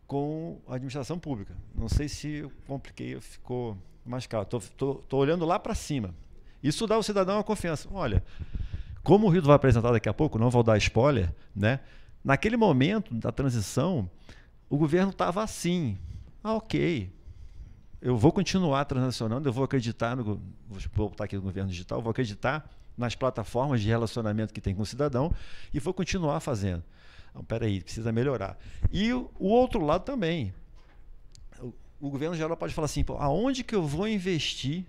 com a administração pública. Não sei se eu compliquei, ficou mais claro. Estou olhando lá para cima. Isso dá ao cidadão uma confiança. Olha, como o Rildo vai apresentar daqui a pouco, não vou dar spoiler, né? Naquele momento da transição, o governo estava assim. Ok, eu vou continuar transacionando, eu vou acreditar vou botar aqui no governo digital, vou acreditar nas plataformas de relacionamento que tem com o cidadão e vou continuar fazendo. Não, peraí, precisa melhorar. E o outro lado também. O governo geral pode falar assim, aonde que eu vou investir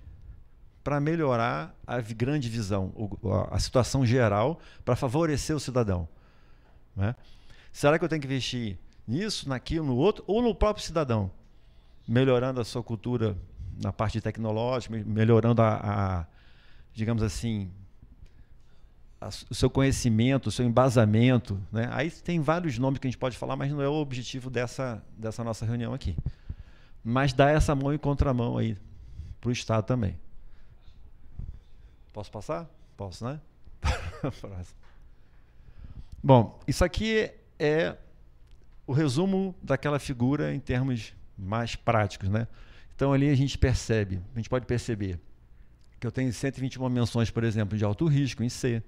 para melhorar a grande visão, a situação geral, para favorecer o cidadão? Né? Será que eu tenho que investir nisso, naquilo, no outro, ou no próprio cidadão? Melhorando a sua cultura na parte tecnológica, melhorando digamos assim, o seu conhecimento, o seu embasamento. Né? Aí tem vários nomes que a gente pode falar, mas não é o objetivo dessa nossa reunião aqui. Mas dá essa mão e contramão aí para o Estado também. Posso passar? Posso, né? Bom, isso aqui é o resumo daquela figura em termos mais práticos, né? Então ali a gente pode perceber que eu tenho 121 menções, por exemplo, de alto risco em C,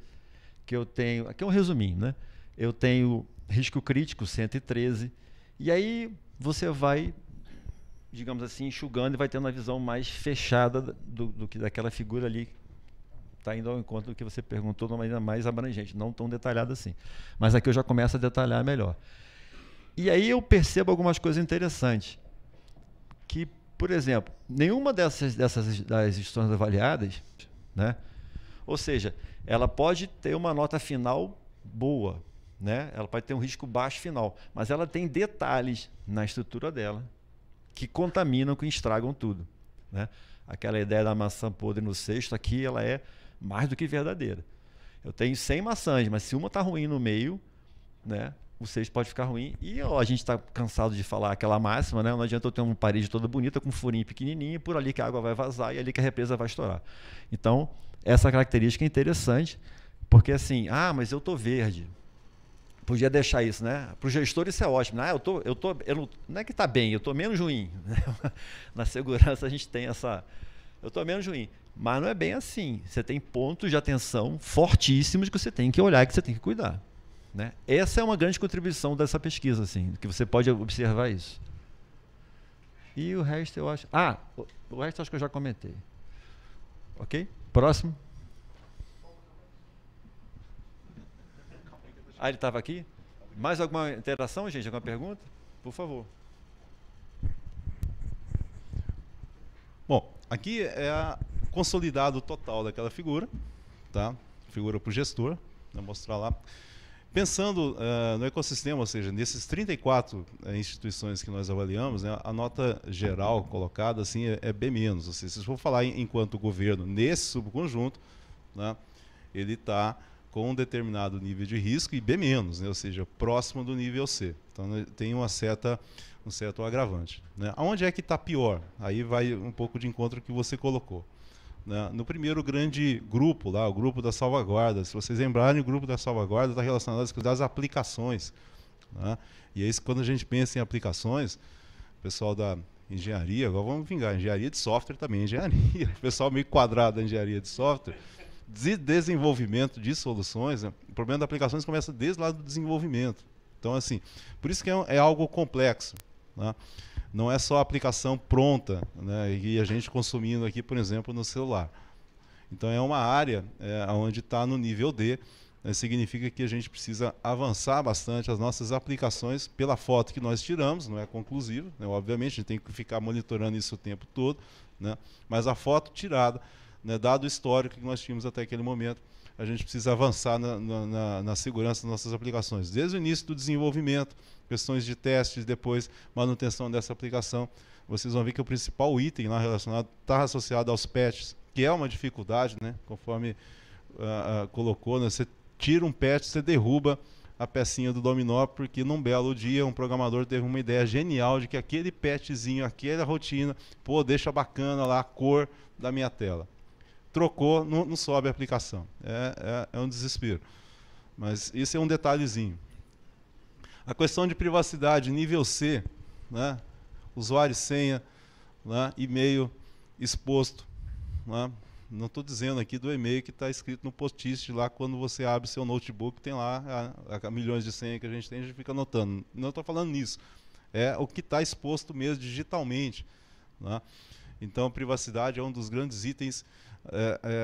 que eu tenho, aqui é um resuminho, né? Eu tenho risco crítico 113, e aí você vai, digamos assim, enxugando e vai tendo uma visão mais fechada do que daquela figura ali está indo ao encontro do que você perguntou de uma maneira mais abrangente, não tão detalhada assim. Mas aqui eu já começo a detalhar melhor. E aí eu percebo algumas coisas interessantes. Que, por exemplo, nenhuma das instituições avaliadas, né? Ou seja, ela pode ter uma nota final boa, né? Ela pode ter um risco baixo final, mas ela tem detalhes na estrutura dela que contaminam, que estragam tudo, né? Aquela ideia da maçã podre no cesto aqui, ela é mais do que verdadeira. Eu tenho 100 maçãs, mas se uma está ruim no meio, né, o cesto pode ficar ruim. E ó, a gente está cansado de falar aquela máxima, né? Não adianta eu ter uma parede toda bonita com um furinho pequenininho, por ali que a água vai vazar e ali que a represa vai estourar. Então, essa característica é interessante, porque assim, mas eu tô verde. Podia deixar isso, né? Para o gestor isso é ótimo. Não é que está bem, eu estou menos ruim. Na segurança a gente tem essa... Eu estou menos ruim. Mas não é bem assim. Você tem pontos de atenção fortíssimos que você tem que olhar e que você tem que cuidar, né? Essa é uma grande contribuição dessa pesquisa, assim, que você pode observar isso. E o resto eu acho... o resto acho que eu já comentei. Ok? Próximo. Ele estava aqui? Mais alguma interação, gente? Alguma pergunta? Por favor. Bom, aqui é consolidado total daquela figura, tá? Figura para o gestor, vou mostrar lá. Pensando no ecossistema, ou seja, nesses 34 instituições que nós avaliamos, né, a nota geral colocada assim, é B-. Ou seja, se for falar enquanto governo nesse subconjunto, né, ele está com um determinado nível de risco e B-, né, ou seja, próximo do nível C. Então tem um certo agravante, né? Aonde é que está pior? Aí vai um pouco de encontro que você colocou, né? No primeiro grande grupo, lá, o grupo da salvaguarda, se vocês lembrarem, o grupo da salvaguarda está relacionado às aplicações, né? E aí, quando a gente pensa em aplicações, o pessoal da engenharia, agora vamos vingar, engenharia de software também, engenharia, o pessoal meio quadrado da engenharia de software, de desenvolvimento de soluções, né? O problema das aplicações começa desde lá do desenvolvimento. Então, assim, por isso que é algo complexo, né? Não é só a aplicação pronta, né, e a gente consumindo aqui, por exemplo, no celular. Então é uma área onde está no nível D, né, significa que a gente precisa avançar bastante as nossas aplicações pela foto que nós tiramos, não é conclusivo, né, obviamente a gente tem que ficar monitorando isso o tempo todo, né, mas a foto tirada, né, dado o histórico que nós tínhamos até aquele momento, a gente precisa avançar na segurança das nossas aplicações. Desde o início do desenvolvimento, questões de testes, depois manutenção dessa aplicação. Vocês vão ver que o principal item lá relacionado está associado aos patches, que é uma dificuldade, né? Conforme colocou, né? Você tira um patch, você derruba a pecinha do dominó, porque num belo dia um programador teve uma ideia genial de que aquele patchzinho, aquela rotina, deixa bacana lá a cor da minha tela. Trocou, não sobe a aplicação. É um desespero. Mas isso é um detalhezinho. A questão de privacidade, nível C, né? Usuário e senha, né? E-mail exposto. Né? Não estou dizendo aqui do e-mail que está escrito no post-it lá quando você abre seu notebook, tem lá milhões de senhas que a gente fica anotando. Não estou falando nisso. É o que está exposto mesmo digitalmente. Né? Então, a privacidade é um dos grandes itens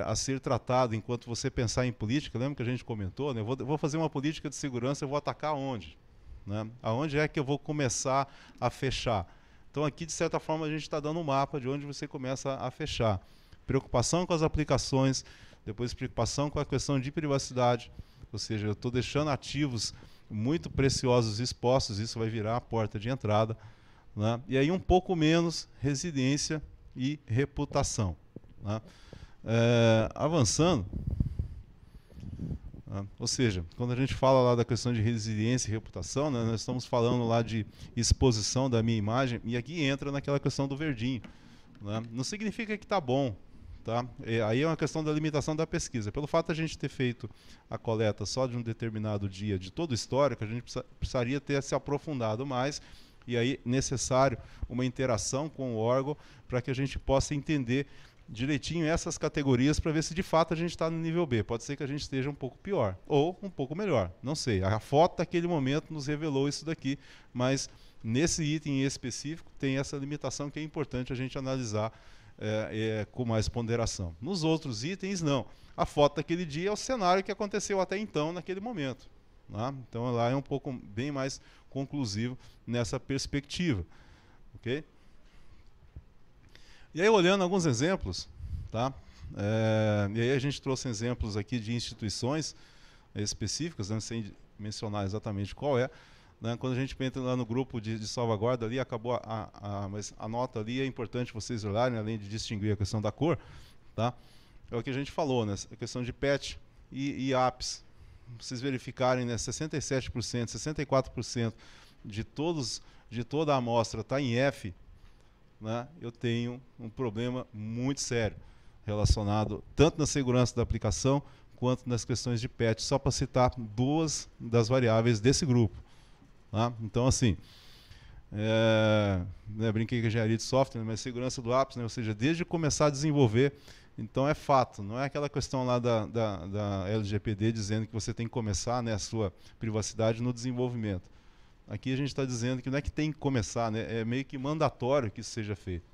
a ser tratado enquanto você pensar em política. Lembra que a gente comentou, né? Eu vou fazer uma política de segurança, eu vou atacar onde? Né? Aonde é que eu vou começar a fechar? Então aqui, de certa forma, a gente está dando um mapa de onde você começa a fechar. Preocupação com as aplicações, depois preocupação com a questão de privacidade, ou seja, eu estou deixando ativos muito preciosos expostos, isso vai virar a porta de entrada, né? E aí um pouco menos resiliência e reputação, né? Avançando, ou seja, quando a gente fala lá da questão de resiliência e reputação, né, nós estamos falando lá de exposição da minha imagem, e aqui entra naquela questão do verdinho, né? Não significa que está bom, tá? Aí é uma questão da limitação da pesquisa. Pelo fato de a gente ter feito a coleta só de um determinado dia de todo o histórico, a gente precisaria ter se aprofundado mais, e aí necessário uma interação com o órgão para que a gente possa entender direitinho essas categorias para ver se de fato a gente está no nível B. Pode ser que a gente esteja um pouco pior ou um pouco melhor, não sei. A foto daquele momento nos revelou isso daqui, mas Nesse item em específico, tem essa limitação que é importante a gente analisar com mais ponderação. Nos outros itens, não. A foto daquele dia é o cenário que aconteceu até então, naquele momento. Né? Então, lá é um pouco bem mais conclusivo nessa perspectiva. Ok? E aí, olhando alguns exemplos, tá? E aí a gente trouxe exemplos aqui de instituições específicas, né, sem mencionar exatamente qual é. Né? Quando a gente entra lá no grupo de salvaguarda, ali acabou mas a nota ali é importante vocês olharem, além de distinguir a questão da cor, tá? É o que a gente falou, né? A questão de PET e APS. Vocês verificarem, né, 67%, 64% de toda a amostra está em F, né? Eu tenho um problema muito sério relacionado tanto na segurança da aplicação quanto nas questões de PET, só para citar 2 das variáveis desse grupo. Tá? Então, assim, brinquei com engenharia de software, mas segurança do APS, né? Ou seja, desde começar a desenvolver, então é fato, não é aquela questão lá da LGPD dizendo que você tem que começar, né, a sua privacidade no desenvolvimento. Aqui a gente está dizendo que não é que tem que começar, né, é meio que mandatório que isso seja feito.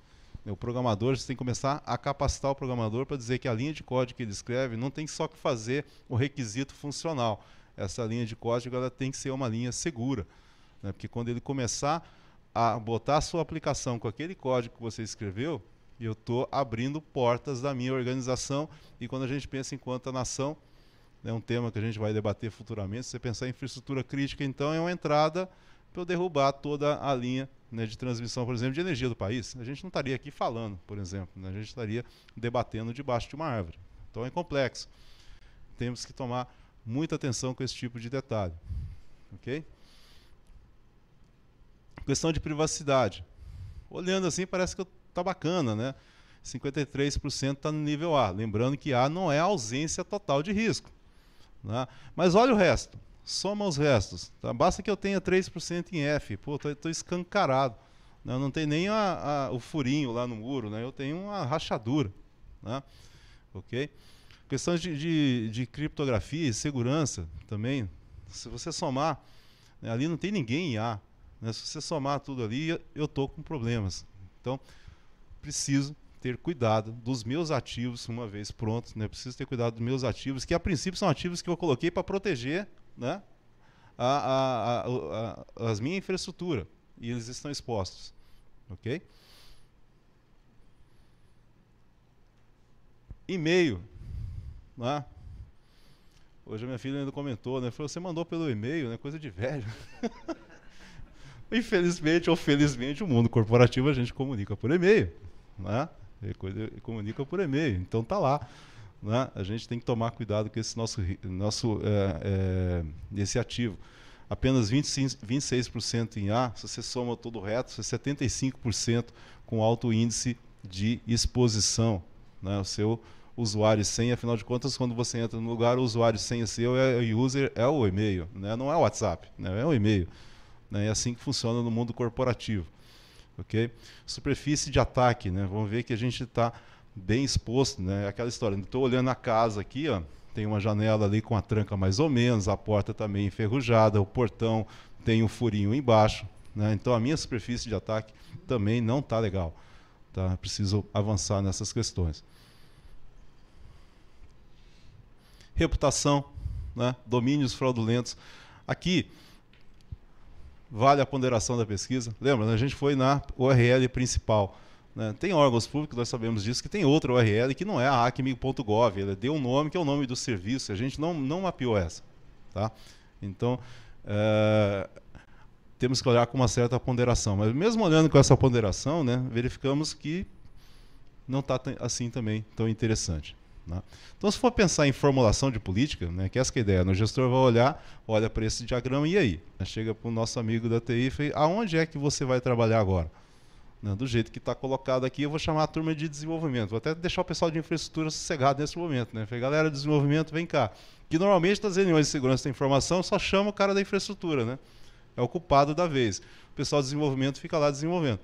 O programador, você tem que começar a capacitar o programador para dizer que a linha de código que ele escreve não tem só que fazer o requisito funcional. Essa linha de código ela tem que ser uma linha segura. Né? Porque quando ele começar a botar a sua aplicação com aquele código que você escreveu, eu estou abrindo portas da minha organização. E quando a gente pensa enquanto nação, é um tema que a gente vai debater futuramente, se você pensar em infraestrutura crítica, então é uma entrada para eu derrubar toda a linha, né, de transmissão, por exemplo, de energia do país. A gente não estaria aqui falando, por exemplo, né? A gente estaria debatendo debaixo de uma árvore. Então é complexo. Temos que tomar muita atenção com esse tipo de detalhe. Ok? Questão de privacidade. Olhando assim, parece que está bacana, né? 53% está no nível A. Lembrando que A não é a ausência total de risco. Né? Mas olha o resto. Soma os restos. Tá? Basta que eu tenha 3% em F. Pô, estou escancarado. Né? Eu não tenho nem o furinho lá no muro. Né? Eu tenho uma rachadura. Né? Ok? Questões de criptografia e segurança também. Se você somar, né, ali não tem ninguém em A. Né? Se você somar tudo ali, eu estou com problemas. Então, preciso ter cuidado dos meus ativos, uma vez prontos. Né? Preciso ter cuidado dos meus ativos, que a princípio são ativos que eu coloquei para proteger, né, as minha infraestrutura. E eles estão expostos. Ok? E-mail. Né? Hoje a minha filha ainda comentou, né? Falou, você mandou pelo e-mail, né? Coisa de velho. Infelizmente ou felizmente, o mundo corporativo a gente comunica por e-mail. Né? Comunica por e-mail. Então tá lá. Né? A gente tem que tomar cuidado com esse esse ativo. Apenas 26% em A, se você soma todo o resto, 75% com alto índice de exposição. Né? O seu usuário e senha, afinal de contas, quando você entra no lugar, o usuário e senha seu user é o e-mail, né? Não é o WhatsApp, né? É o e-mail. Né? É assim que funciona no mundo corporativo. Okay? Superfície de ataque, né? Vamos ver que a gente está bem exposto, né? Aquela história, estou olhando a casa aqui, ó, tem uma janela ali com a tranca mais ou menos, a porta também enferrujada, o portão tem um furinho embaixo, né? Então a minha superfície de ataque também não está legal. Tá? Preciso avançar nessas questões. Reputação, né? Domínios fraudulentos. Aqui, vale a ponderação da pesquisa. Lembra, né? A gente foi na URL principal. Né? Tem órgãos públicos, nós sabemos disso, que tem outra URL que não é a acme.gov. Ela deu um nome que é o nome do serviço. A gente não mapeou essa. Tá? Então, temos que olhar com uma certa ponderação. Mas mesmo olhando com essa ponderação, né, verificamos que não está assim também tão interessante. Né? Então, se for pensar em formulação de política, né, que essa que é a ideia, o gestor vai olha para esse diagrama e aí? Chega para o nosso amigo da TI e fala, aonde é que você vai trabalhar agora? Né, do jeito que está colocado aqui, eu vou chamar a turma de desenvolvimento. Vou até deixar o pessoal de infraestrutura sossegado nesse momento. Né? Falei, galera de desenvolvimento, vem cá. Que normalmente nas reuniões de segurança da informação só chama o cara da infraestrutura. Né? É o culpado da vez. O pessoal de desenvolvimento fica lá desenvolvendo.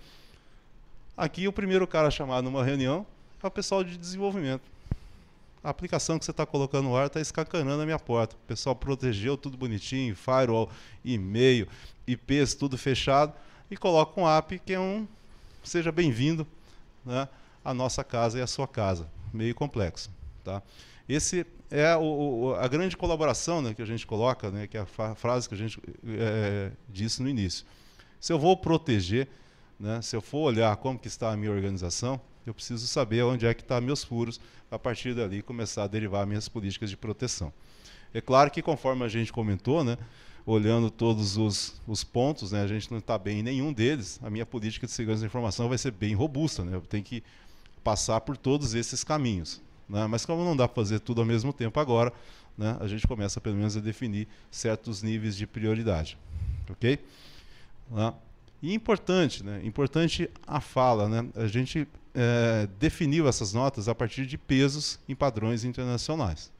Aqui o primeiro cara chamado numa reunião é o pessoal de desenvolvimento. A aplicação que você está colocando no ar está escancarando a minha porta. O pessoal protegeu tudo bonitinho, firewall, e-mail, IPs, tudo fechado. e coloca um app que é seja bem-vindo, né, à nossa casa e à sua casa. Meio complexo. Tá? Esse é a grande colaboração, né, que a gente coloca, né, que é a frase que a gente disse no início. Se eu vou proteger, né, se eu for olhar como que está a minha organização, eu preciso saber onde é que estão meus furos, a partir dali começar a derivar minhas políticas de proteção. É claro que, conforme a gente comentou, né, olhando todos os pontos, né, a gente não está bem em nenhum deles, a minha política de segurança da informação vai ser bem robusta. Né, eu tenho que passar por todos esses caminhos. Né, mas como não dá para fazer tudo ao mesmo tempo agora, né, a gente começa pelo menos a definir certos níveis de prioridade. Ok? E importante, né, importante a fala. Né, a gente definiu essas notas a partir de pesos em padrões internacionais.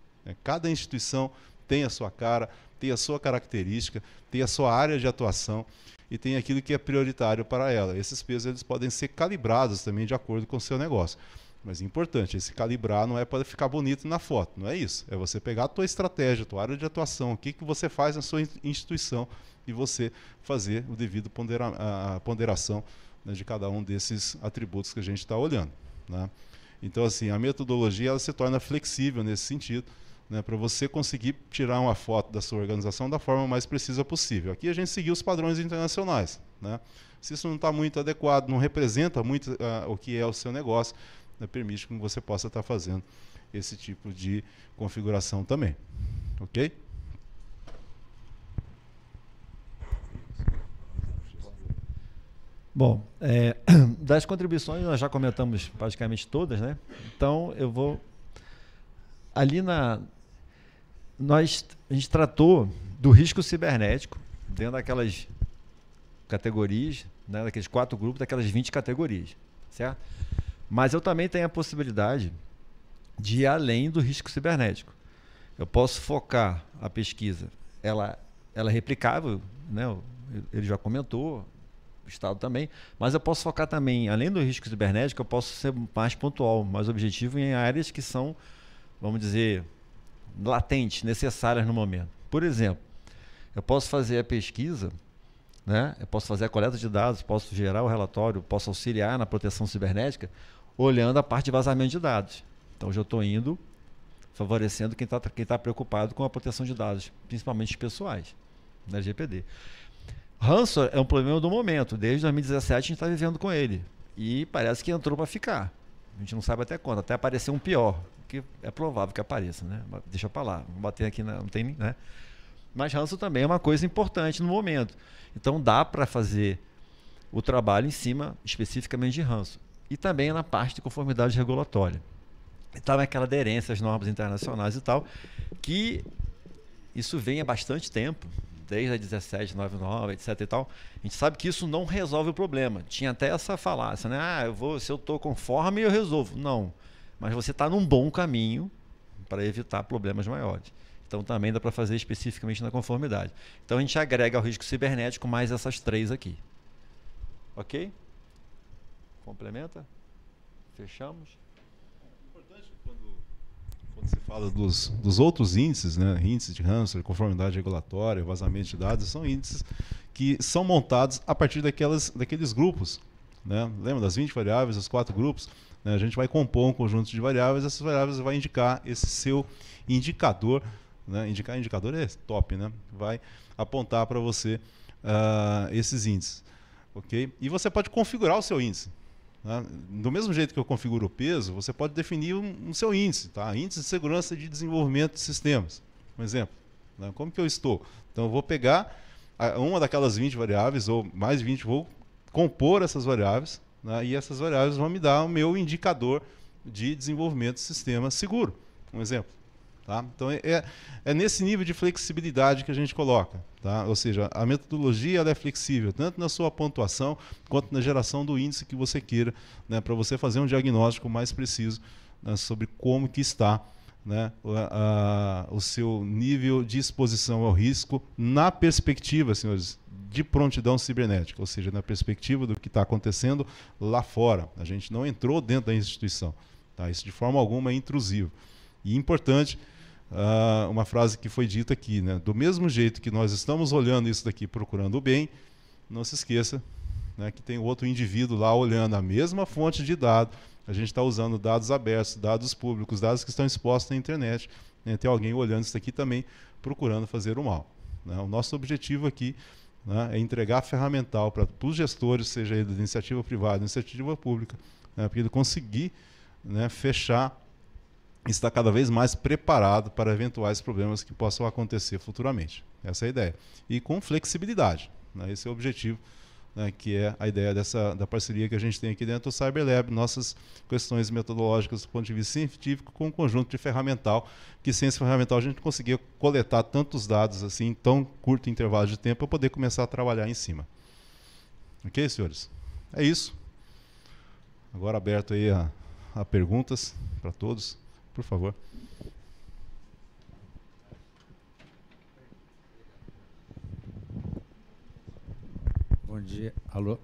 Cada instituição tem a sua cara, tem a sua característica, tem a sua área de atuação e tem aquilo que é prioritário para ela. Esses pesos eles podem ser calibrados também de acordo com o seu negócio. Mas é importante, esse calibrar não é para ficar bonito na foto, não é isso. É você pegar a tua estratégia, a tua área de atuação, o que você faz na sua instituição e você fazer o devido a ponderação, né, de cada um desses atributos que a gente está olhando. Né? Então, assim, a metodologia ela se torna flexível nesse sentido, né, para você conseguir tirar uma foto da sua organização da forma mais precisa possível. Aqui a gente seguiu os padrões internacionais. Né? Se isso não está muito adequado, não representa muito o que é o seu negócio, né, permite que você possa estar fazendo esse tipo de configuração também. Ok? Bom, das contribuições nós já comentamos praticamente todas, né? Então eu vou... Ali a gente tratou do risco cibernético dentro daquelas categorias, né, daqueles 4 grupos, daquelas 20 categorias, certo? Mas eu também tenho a possibilidade de ir além do risco cibernético. Eu posso focar a pesquisa, ela é replicável, né? Ele já comentou, o Estado também, mas eu posso focar também, além do risco cibernético, eu posso ser mais pontual, mais objetivo em áreas que são, vamos dizer, latentes, necessárias no momento. Por exemplo, eu posso fazer a pesquisa, né? Eu posso fazer a coleta de dados, posso gerar o relatório, posso auxiliar na proteção cibernética, olhando a parte de vazamento de dados. Então, eu já estou indo favorecendo quem tá preocupado com a proteção de dados, principalmente pessoais, da LGPD. Ransomware é um problema do momento. Desde 2017 a gente está vivendo com ele. E parece que entrou para ficar. A gente não sabe até quando. Até aparecer um pior. Que é provável que apareça, né? Deixa para lá. Vamos bater aqui, não tem, né? Mas ransomware também é uma coisa importante no momento. Então dá para fazer o trabalho em cima especificamente de ransomware. E também na parte de conformidade regulatória. Então é aquela aderência às normas internacionais e tal, que isso vem há bastante tempo. Desde a 1799, etc. e tal, a gente sabe que isso não resolve o problema. Tinha até essa falácia, né? Se eu estou conforme, eu resolvo. Não. Mas você está num bom caminho para evitar problemas maiores. Então também dá para fazer especificamente na conformidade. Então a gente agrega ao risco cibernético mais essas 3 aqui. Ok? Complementa? Fechamos? Quando se fala dos outros índices, né, índices de ransomware, conformidade regulatória, vazamento de dados, são índices que são montados a partir daqueles grupos. Né? Lembra das 20 variáveis, os 4 grupos? Né? A gente vai compor um conjunto de variáveis, essas variáveis vai indicar esse seu indicador. Né? Indicador é top, né? Vai apontar para você esses índices. Okay? E você pode configurar o seu índice. Do mesmo jeito que eu configuro o peso, você pode definir um seu índice, tá? Índice de segurança de desenvolvimento de sistemas. Um exemplo. Né? Como que eu estou? Então eu vou pegar uma daquelas 20 variáveis, ou mais 20, vou compor essas variáveis, né? E essas variáveis vão me dar o meu indicador de desenvolvimento de sistema seguro. Um exemplo. Tá? Então é nesse nível de flexibilidade que a gente coloca. Tá? Ou seja, a metodologia ela é flexível, tanto na sua pontuação, quanto na geração do índice que você queira, né, para você fazer um diagnóstico mais preciso, né, sobre como que está, né, o seu nível de exposição ao risco na perspectiva, senhores, de prontidão cibernética, ou seja, na perspectiva do que está acontecendo lá fora. A gente não entrou dentro da instituição. Tá? Isso de forma alguma é intrusivo. E importante, uma frase que foi dita aqui, né? Do mesmo jeito que nós estamos olhando isso daqui procurando o bem, não se esqueça né, que tem outro indivíduo lá olhando a mesma fonte de dados. A gente está usando dados abertos, dados públicos, dados que estão expostos na internet. Né, tem alguém olhando isso aqui também, procurando fazer o mal. Né? O nosso objetivo aqui, né, é entregar ferramental para os gestores, seja ele da iniciativa privada, iniciativa pública, né, para ele conseguir, né, fechar, estar cada vez mais preparado para eventuais problemas que possam acontecer futuramente. Essa é a ideia. E com flexibilidade. Né, esse é o objetivo, né, que é a ideia da parceria que a gente tem aqui dentro do CyberLab, nossas questões metodológicas do ponto de vista científico, com um conjunto de ferramental, que sem esse ferramental a gente conseguia coletar tantos dados assim em tão curto intervalo de tempo para poder começar a trabalhar em cima. Ok, senhores? É isso. Agora aberto aí a perguntas para todos, por favor. Bom dia. Alô?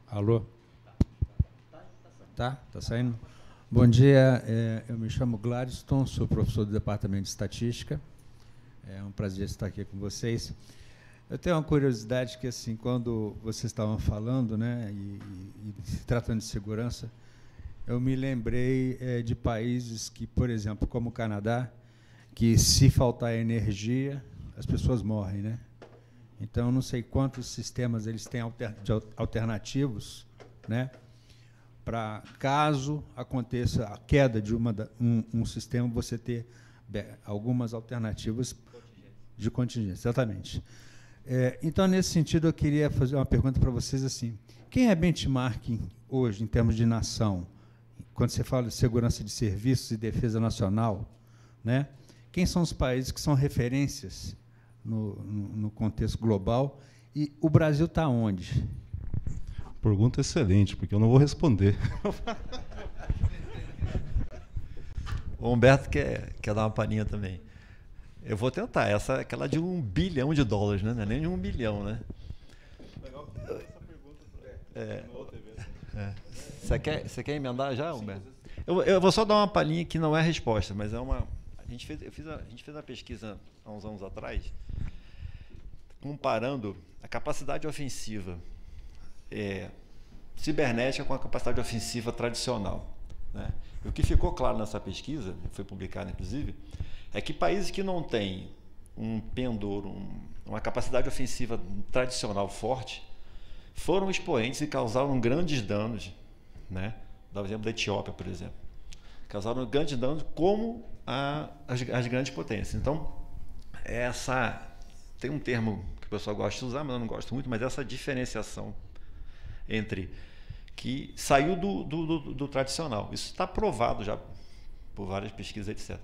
Alô? Tá saindo? Bom dia, eu me chamo Gladstone, sou professor do Departamento de Estatística. É um prazer estar aqui com vocês. Eu tenho uma curiosidade que, assim, quando vocês estavam falando, né, e se tratando de segurança, eu me lembrei de países que, por exemplo, como o Canadá, que se faltar energia, as pessoas morrem, né? Então, eu não sei quantos sistemas eles têm alternativos, né, para, caso aconteça a queda de um sistema, você ter algumas alternativas de contingência. Exatamente. Então, nesse sentido, eu queria fazer uma pergunta para vocês assim. Quem é benchmarking hoje, em termos de nação? Quando você fala de segurança de serviços e defesa nacional, né, quem são os países que são referências no contexto global, e o Brasil está onde? Pergunta excelente, porque eu não vou responder. O Humberto quer dar uma palhinha também. Eu vou tentar. Essa é aquela de $1 bilhão, né? Não é nem de 1 bilhão, né? Legal que essa pergunta Você quer emendar já, Humberto? Eu vou só dar uma palhinha que não é resposta, mas é uma... A gente fez uma pesquisa há uns anos atrás, comparando a capacidade ofensiva cibernética com a capacidade ofensiva tradicional, né? E o que ficou claro nessa pesquisa, foi publicada inclusive, é que países que não têm um pendor, uma capacidade ofensiva tradicional forte, foram expoentes e causaram grandes danos, né? Dá o exemplo da Etiópia, por exemplo. Causaram grandes danos como as grandes potências. Então, tem um termo que o pessoal gosta de usar, mas eu não gosto muito, mas essa diferenciação entre que saiu do tradicional. Isso está provado já por várias pesquisas, etc.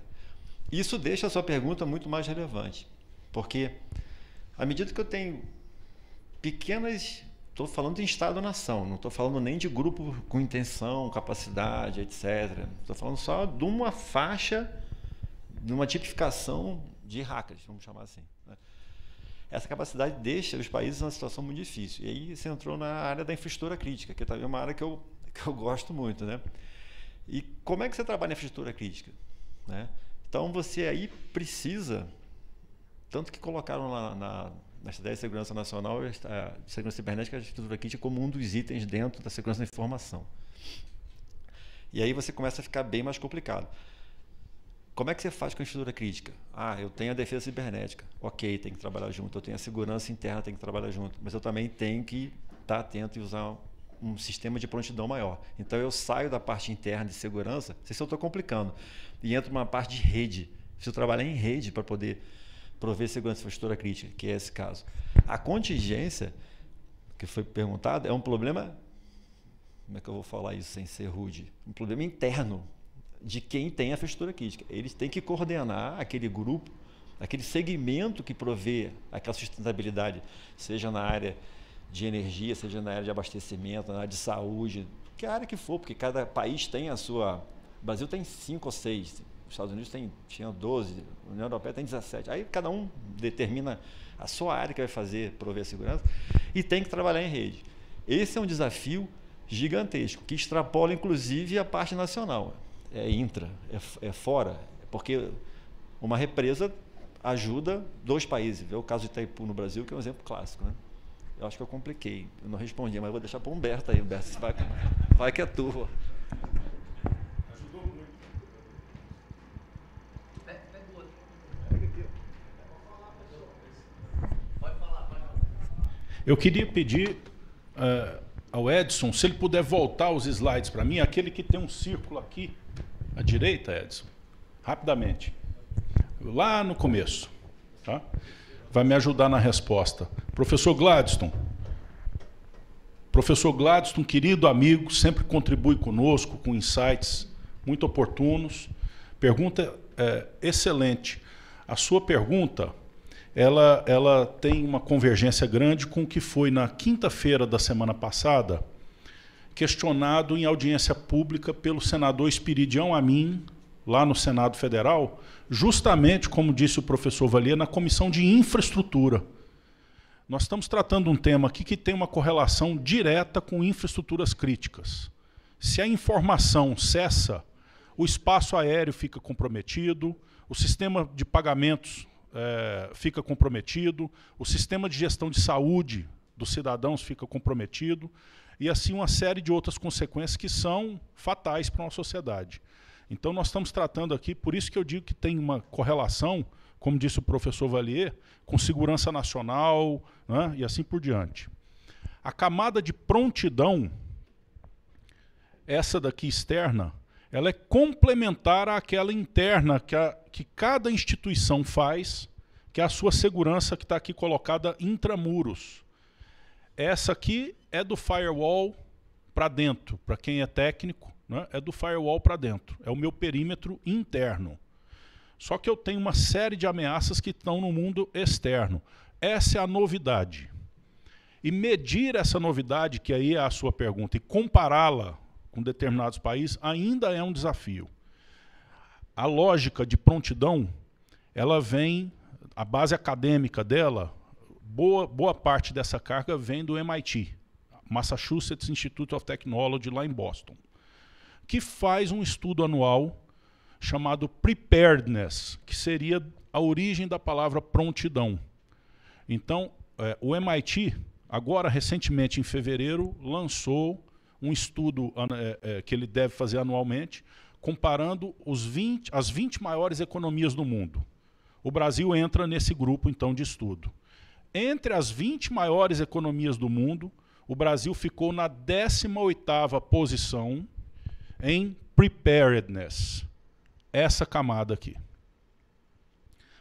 Isso deixa a sua pergunta muito mais relevante, porque à medida que eu tenho pequenas... Estou falando em Estado-nação, não estou falando nem de grupo com intenção, capacidade, etc. Estou falando só de uma faixa, de uma tipificação de hackers, vamos chamar assim, né? Essa capacidade deixa os países numa situação muito difícil. E aí você entrou na área da infraestrutura crítica, que também é uma área que eu gosto muito, né? E como é que você trabalha na infraestrutura crítica, né? Então você aí precisa, tanto que colocaram lá na estratégia de segurança nacional, a segurança cibernética e a infraestrutura crítica como um dos itens dentro da segurança da informação. E aí você começa a ficar bem mais complicado. Como é que você faz com a infraestrutura crítica? Eu tenho a defesa cibernética. Ok, tem que trabalhar junto. Eu tenho a segurança interna, tem que trabalhar junto. Mas eu também tenho que estar atento e usar um sistema de prontidão maior. Então eu saio da parte interna de segurança, não sei se eu estou complicando, e entro numa parte de rede. Preciso trabalhar em rede para poder prover segurança de infraestrutura crítica, que é esse caso. A contingência, que foi perguntada, é um problema, como é que eu vou falar isso sem ser rude? Um problema interno de quem tem a infraestrutura crítica. Eles têm que coordenar aquele grupo, aquele segmento que provê aquela sustentabilidade, seja na área de energia, seja na área de abastecimento, na área de saúde, que área que for, porque cada país tem a sua... O Brasil tem 5 ou 6, os Estados Unidos tinha 12, a União Europeia tem 17. Aí cada um determina a sua área que vai prover a segurança e tem que trabalhar em rede. Esse é um desafio gigantesco, que extrapola inclusive a parte nacional. É intra, é fora, porque uma represa ajuda 2 países. Vê o caso de Itaipu no Brasil, que é um exemplo clássico, né? Eu acho que eu compliquei. Eu não respondi, mas eu vou deixar para o Humberto aí. Humberto, vai que é tua. Ajudou muito. Eu queria pedir ao Edson, se ele puder voltar os slides para mim, aquele que tem um círculo aqui, à direita, Edson, rapidamente. Lá no começo. Tá? Vai me ajudar na resposta. Professor Gladstone, querido amigo, sempre contribui conosco com insights muito oportunos. Pergunta excelente. A sua pergunta, ela tem uma convergência grande com o que foi na quinta-feira da semana passada, questionado em audiência pública pelo senador Espiridião Amin, lá no Senado Federal, justamente, como disse o professor Valier, na Comissão de Infraestrutura. Nós estamos tratando um tema aqui que tem uma correlação direta com infraestruturas críticas. Se a informação cessa, o espaço aéreo fica comprometido, o sistema de pagamentos fica comprometido, o sistema de gestão de saúde dos cidadãos fica comprometido, e assim uma série de outras consequências que são fatais para uma sociedade. Então nós estamos tratando aqui, por isso que eu digo que tem uma correlação, como disse o professor Valier, com segurança nacional, né, e assim por diante. A camada de prontidão, essa daqui externa, ela é complementar àquela interna que cada instituição faz, que é a sua segurança que está aqui colocada intramuros. Essa aqui é do firewall para dentro, para quem é técnico, né, é do firewall para dentro, é o meu perímetro interno. Só que eu tenho uma série de ameaças que estão no mundo externo. Essa é a novidade. E medir essa novidade, que aí é a sua pergunta, e compará-la com determinados países, ainda é um desafio. A lógica de prontidão, ela vem, a base acadêmica dela, boa parte dessa carga vem do MIT, Massachusetts Institute of Technology, lá em Boston, que faz um estudo anual chamado Preparedness, que seria a origem da palavra prontidão. Então, o MIT, agora recentemente em fevereiro, lançou um estudo que ele deve fazer anualmente, comparando as 20 maiores economias do mundo. O Brasil entra nesse grupo, então, de estudo. Entre as 20 maiores economias do mundo, o Brasil ficou na 18ª posição em preparedness. Essa camada aqui.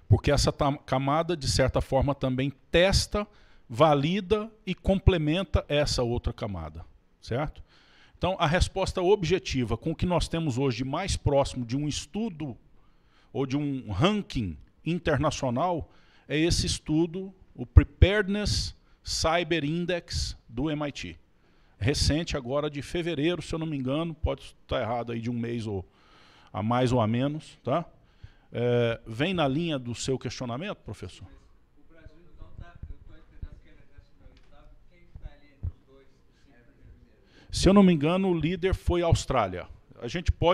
Porque essa camada, de certa forma, também testa, valida e complementa essa outra camada. Certo? Então, a resposta objetiva com o que nós temos hoje de mais próximo de um estudo ou de um ranking internacional é esse estudo, o Preparedness Cyber Index do MIT. Recente, agora de fevereiro, se eu não me engano, pode estar errado aí de um mês ou a mais ou a menos, tá? Vem na linha do seu questionamento, professor? O Brasil então está, eu estou entendendo que ele é 18º, quem está ali entre os dois? Se eu não me engano, o líder foi a Austrália.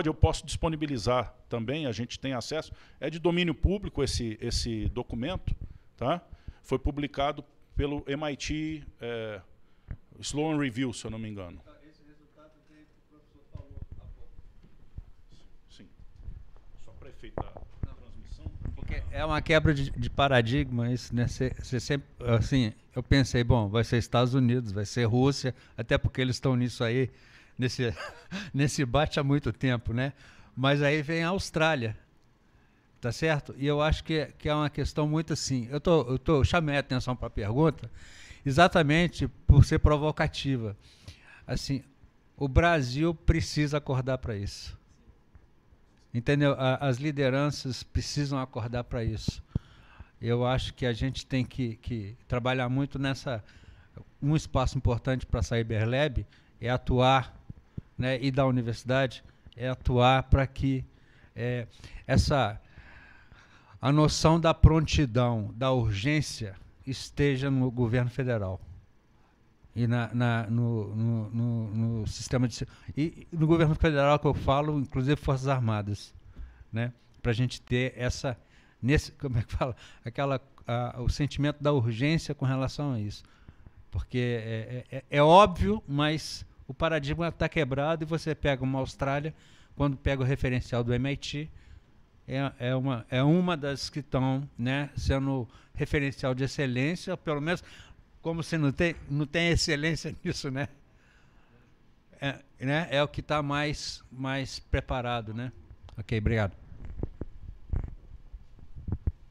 Eu posso disponibilizar também, a gente tem acesso, é de domínio público esse documento, tá? Foi publicado pelo MIT Sloan Review, se eu não me engano. Esse resultado veio que o professor falou há pouco. Sim. Só para efeitar a transmissão. Porque é uma quebra de paradigma isso, né? Você sempre, assim, eu pensei, bom, vai ser Estados Unidos, vai ser Rússia, até porque eles estão nisso aí, nesse bate há muito tempo, né? Mas aí vem a Austrália, tá certo? E eu acho que é uma questão muito assim, eu chamei a atenção para a pergunta exatamente por ser provocativa. Assim, o Brasil precisa acordar para isso. Entendeu? As lideranças precisam acordar para isso. Eu acho que a gente tem que trabalhar muito nessa... Um espaço importante para a CyberLab é atuar, né, e da universidade, é atuar para que a noção da prontidão, da urgência, esteja no governo federal e no sistema de... E no governo federal que eu falo, inclusive Forças Armadas, né? Para a gente ter como é que fala? O sentimento da urgência com relação a isso. Porque é óbvio, mas o paradigma está quebrado e você pega uma Austrália, quando pega o referencial do MIT, é uma das que estão, né, sendo referencial de excelência, pelo menos, como se não tem excelência nisso, né? É o que está mais preparado, né? Ok, obrigado.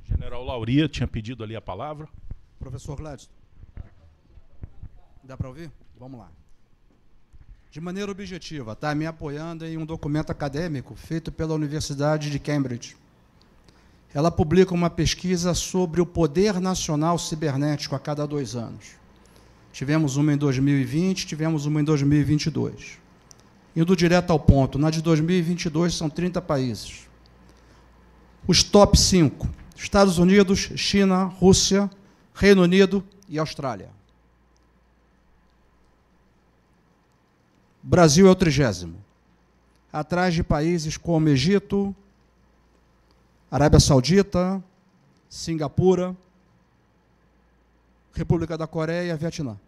General Lauria tinha pedido ali a palavra. Professor Gladstone. Dá para ouvir? Vamos lá. De maneira objetiva, está me apoiando em um documento acadêmico feito pela Universidade de Cambridge. Ela publica uma pesquisa sobre o poder nacional cibernético a cada 2 anos. Tivemos uma em 2020, tivemos uma em 2022. Indo direto ao ponto, na de 2022 são 30 países. Os top 5, Estados Unidos, China, Rússia, Reino Unido e Austrália. Brasil é o 30º, atrás de países como Egito, Arábia Saudita, Singapura, República da Coreia e Vietnã.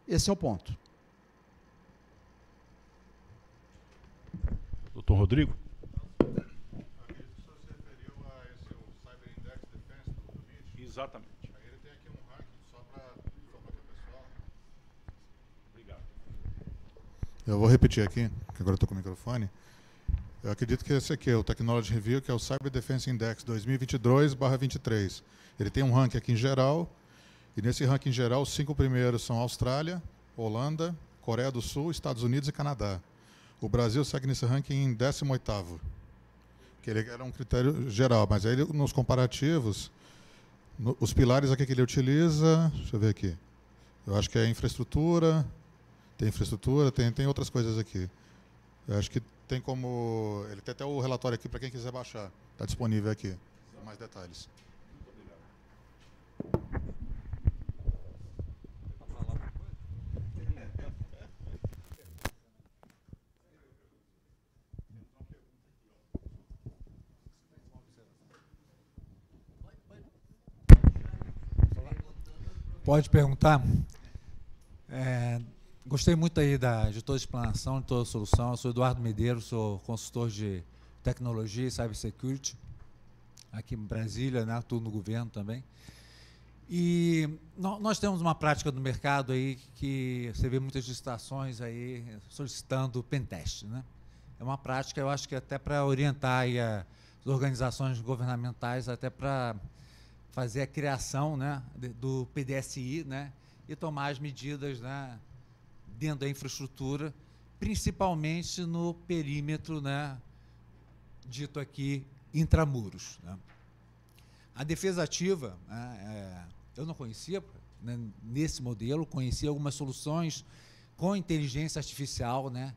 Esse é o ponto. Doutor Rodrigo? Exatamente. Ele tem aqui um ranking só para informar aqui o pessoal. Obrigado. Eu vou repetir aqui, que agora eu estou com o microfone. Eu acredito que esse aqui é o Technology Review, que é o Cyber Defense Index 2022/23. Ele tem um ranking aqui em geral, e nesse ranking em geral, os 5 primeiros são Austrália, Holanda, Coreia do Sul, Estados Unidos e Canadá. O Brasil segue nesse ranking em 18º, que ele era um critério geral, mas aí nos comparativos, os pilares aqui que ele utiliza, deixa eu ver aqui, eu acho que é infraestrutura, tem outras coisas aqui. Eu acho que tem como... Ele tem até o relatório aqui para quem quiser baixar. Está disponível aqui. Mais detalhes. Pode perguntar. Gostei muito aí de toda a explanação, de toda a solução. Eu sou Eduardo Medeiros, sou consultor de tecnologia e cybersecurity aqui em Brasília, né? Atuo no governo também. E nós temos uma prática no mercado aí que você vê muitas licitações aí solicitando pentest, né? É uma prática, eu acho que até para orientar aí as organizações governamentais, até para fazer a criação, né, do PDSI, né, e tomar as medidas, né, dentro da infraestrutura, principalmente no perímetro, né, dito aqui, intramuros, né. A defesa ativa, né, eu não conhecia, né, nesse modelo, conhecia algumas soluções com inteligência artificial, né,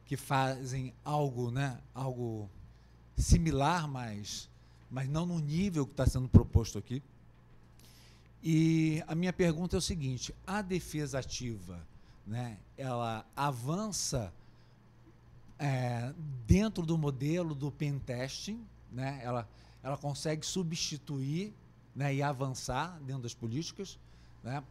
que fazem algo, né, algo similar, mas não no nível que está sendo proposto aqui. E a minha pergunta é o seguinte: a defesa ativa, né, ela avança dentro do modelo do pentesting, né, ela consegue substituir, né, e avançar dentro das políticas, né,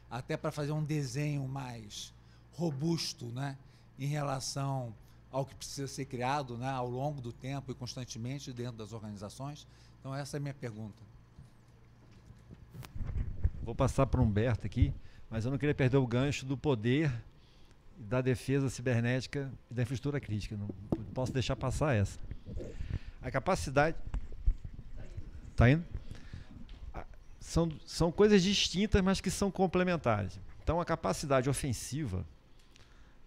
até para fazer um desenho mais robusto, né, em relação ao que precisa ser criado, né, ao longo do tempo e constantemente dentro das organizações. Então, essa é a minha pergunta. Vou passar para o Humberto aqui, mas eu não queria perder o gancho do poder da defesa cibernética e da infraestrutura crítica. Não posso deixar passar essa. A capacidade... Está indo? São coisas distintas, mas que são complementares. Então, a capacidade ofensiva,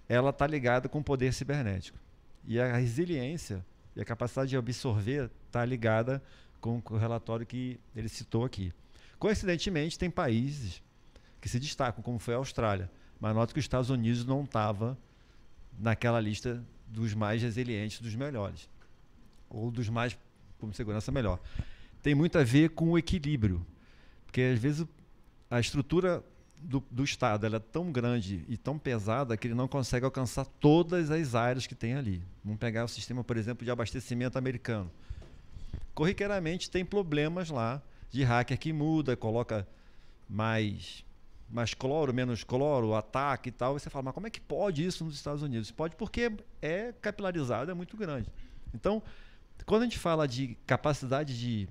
ela está ligada com o poder cibernético. E a resiliência e a capacidade de absorver está ligada com o relatório que ele citou aqui. Coincidentemente, tem países que se destacam, como foi a Austrália, mas nota que os Estados Unidos não estava naquela lista dos mais resilientes, dos melhores, ou dos mais com segurança melhor. Tem muito a ver com o equilíbrio, porque às vezes a estrutura do Estado ela é tão grande e tão pesada que ele não consegue alcançar todas as áreas que tem ali. Vamos pegar o sistema, por exemplo, de abastecimento americano. Corriqueiramente tem problemas lá de hacker que muda, coloca mais mais cloro, menos cloro, ataque e tal, e você fala, mas como é que pode isso nos Estados Unidos? Pode porque é capilarizado, é muito grande. Então, quando a gente fala de capacidade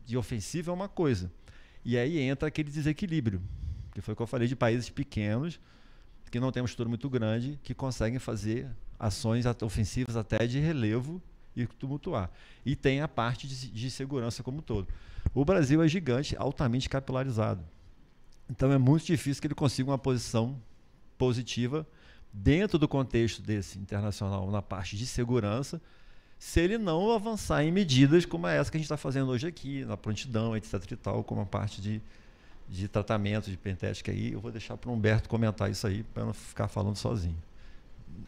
de ofensiva, é uma coisa. E aí entra aquele desequilíbrio, que foi o que eu falei de países pequenos, que não têm uma estrutura muito grande, que conseguem fazer ações ofensivas até de relevo e tumultuar. E tem a parte de segurança como um todo. O Brasil é gigante, altamente capilarizado. Então é muito difícil que ele consiga uma posição positiva dentro do contexto desse internacional na parte de segurança, se ele não avançar em medidas como essa que a gente está fazendo hoje aqui, na prontidão, etc. e tal, como a parte de tratamento, de pentest, que aí eu vou deixar para o Humberto comentar isso aí, para não ficar falando sozinho.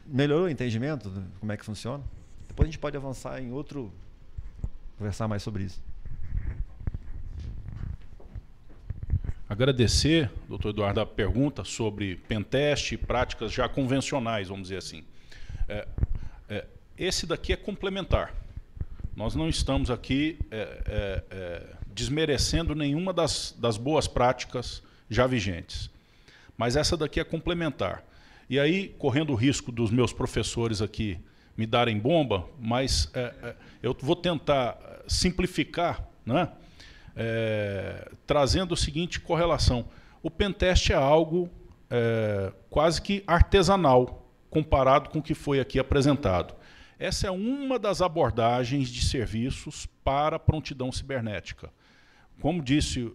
Melhorou o entendimento de como é que funciona? Depois a gente pode avançar em outro, conversar mais sobre isso. Agradecer, doutor Eduardo, a pergunta sobre pentest e práticas já convencionais, vamos dizer assim. Esse daqui é complementar. Nós não estamos aqui desmerecendo nenhuma das boas práticas já vigentes. Mas essa daqui é complementar. E aí, correndo o risco dos meus professores aqui me darem bomba, mas eu vou tentar simplificar, né? Trazendo a seguinte correlação. O pentest é algo quase que artesanal, comparado com o que foi aqui apresentado. Essa é uma das abordagens de serviços para prontidão cibernética. Como disse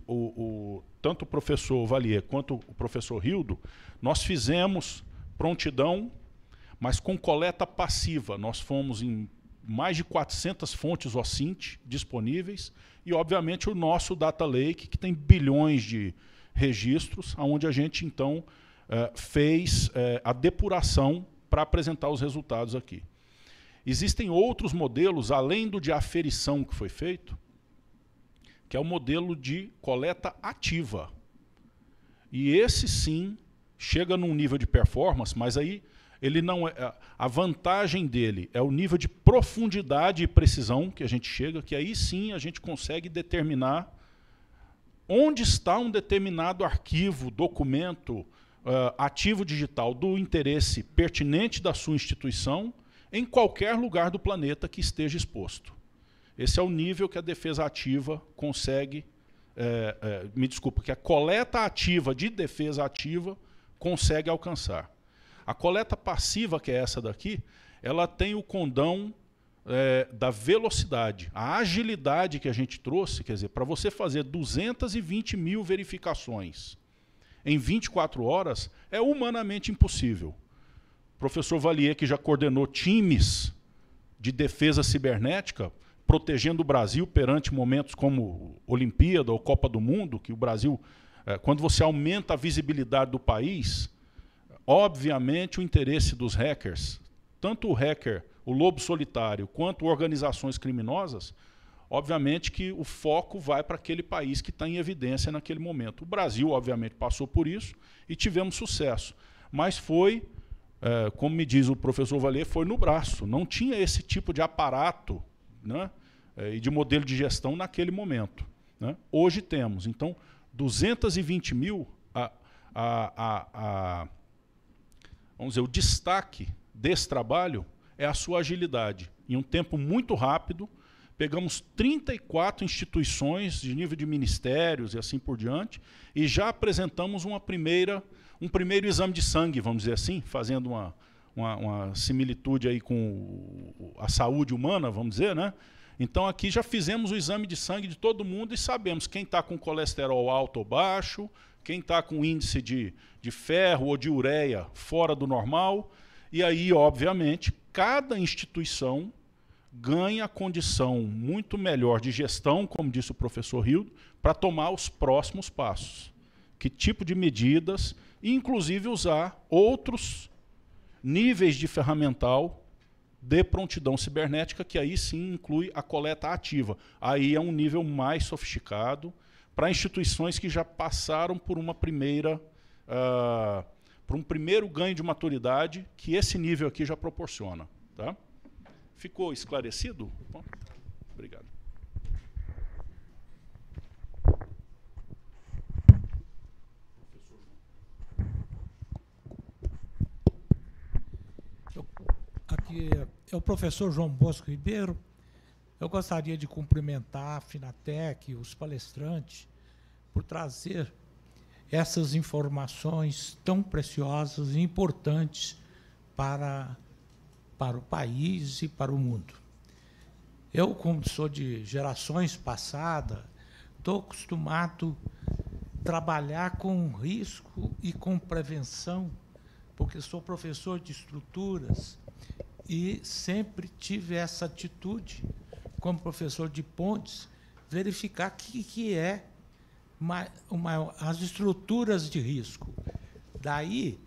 tanto o professor Valier quanto o professor Hildo, nós fizemos prontidão, mas com coleta passiva. Nós fomos em mais de 400 fontes OSINT disponíveis e, obviamente, o nosso Data Lake, que tem bilhões de registros, onde a gente, então, fez a depuração para apresentar os resultados aqui. Existem outros modelos, além do de aferição que foi feito, que é o modelo de coleta ativa. E esse, sim, chega num nível de performance, mas aí ele não é, a vantagem dele é o nível de profundidade e precisão que a gente chega, que aí sim a gente consegue determinar onde está um determinado arquivo, documento, ativo digital do interesse pertinente da sua instituição em qualquer lugar do planeta que esteja exposto. Esse é o nível que a defesa ativa consegue, que a coleta ativa de defesa ativa consegue alcançar. A coleta passiva, que é essa daqui, ela tem o condão da velocidade, a agilidade que a gente trouxe, quer dizer, para você fazer 220 mil verificações em 24 horas, é humanamente impossível. O professor Valier, que já coordenou times de defesa cibernética, protegendo o Brasil perante momentos como Olimpíada ou Copa do Mundo, que o Brasil, quando você aumenta a visibilidade do país, obviamente o interesse dos hackers, tanto o hacker, o lobo solitário, quanto organizações criminosas, obviamente que o foco vai para aquele país que está em evidência naquele momento. O Brasil, obviamente, passou por isso e tivemos sucesso. Mas foi, como me diz o professor Valier, foi no braço. Não tinha esse tipo de aparato, né, e de modelo de gestão naquele momento, né? Hoje temos. Então, 220 mil, vamos dizer, o destaque desse trabalho é a sua agilidade. Em um tempo muito rápido, pegamos 34 instituições de nível de ministérios e assim por diante, e já apresentamos um primeiro exame de sangue, vamos dizer assim, fazendo uma similitude aí com a saúde humana, vamos dizer, né? Então aqui já fizemos o exame de sangue de todo mundo e sabemos quem está com colesterol alto ou baixo, quem está com índice de ferro ou de ureia fora do normal, e aí, obviamente, cada instituição ganha a condição muito melhor de gestão, como disse o professor Hildo, para tomar os próximos passos. Que tipo de medidas, e inclusive usar outros níveis de ferramental de prontidão cibernética, que aí sim inclui a coleta ativa. Aí é um nível mais sofisticado, para instituições que já passaram por um primeiro ganho de maturidade que esse nível aqui já proporciona. Tá? Ficou esclarecido? Bom, obrigado. que é o professor João Bosco Ribeiro. Eu gostaria de cumprimentar a Finatec, os palestrantes, por trazer essas informações tão preciosas e importantes para o país e para o mundo. Eu, como sou de gerações passadas, estou acostumado a trabalhar com risco e com prevenção, porque sou professor de estruturas e sempre tive essa atitude, como professor de pontes, verificar o que é as estruturas de risco. Daí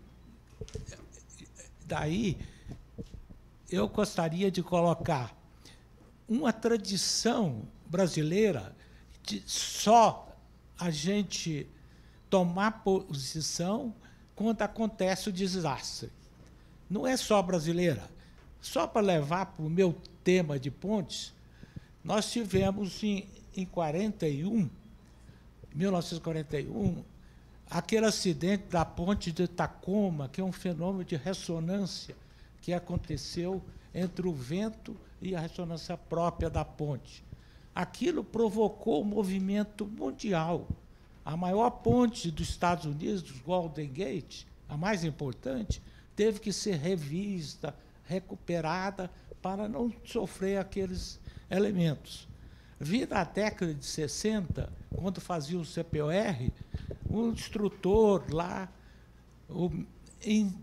eu gostaria de colocar uma tradição brasileira de só a gente tomar posição quando acontece o desastre. Não é só brasileira. Só para levar para o meu tema de pontes, nós tivemos em 1941, aquele acidente da ponte de Tacoma, que é um fenômeno de ressonância que aconteceu entre o vento e a ressonância própria da ponte. Aquilo provocou um movimento mundial. A maior ponte dos Estados Unidos, Golden Gate, a mais importante, teve que ser revista, recuperada, para não sofrer aqueles elementos. Vi na década de 60, quando fazia o CPOR, um instrutor lá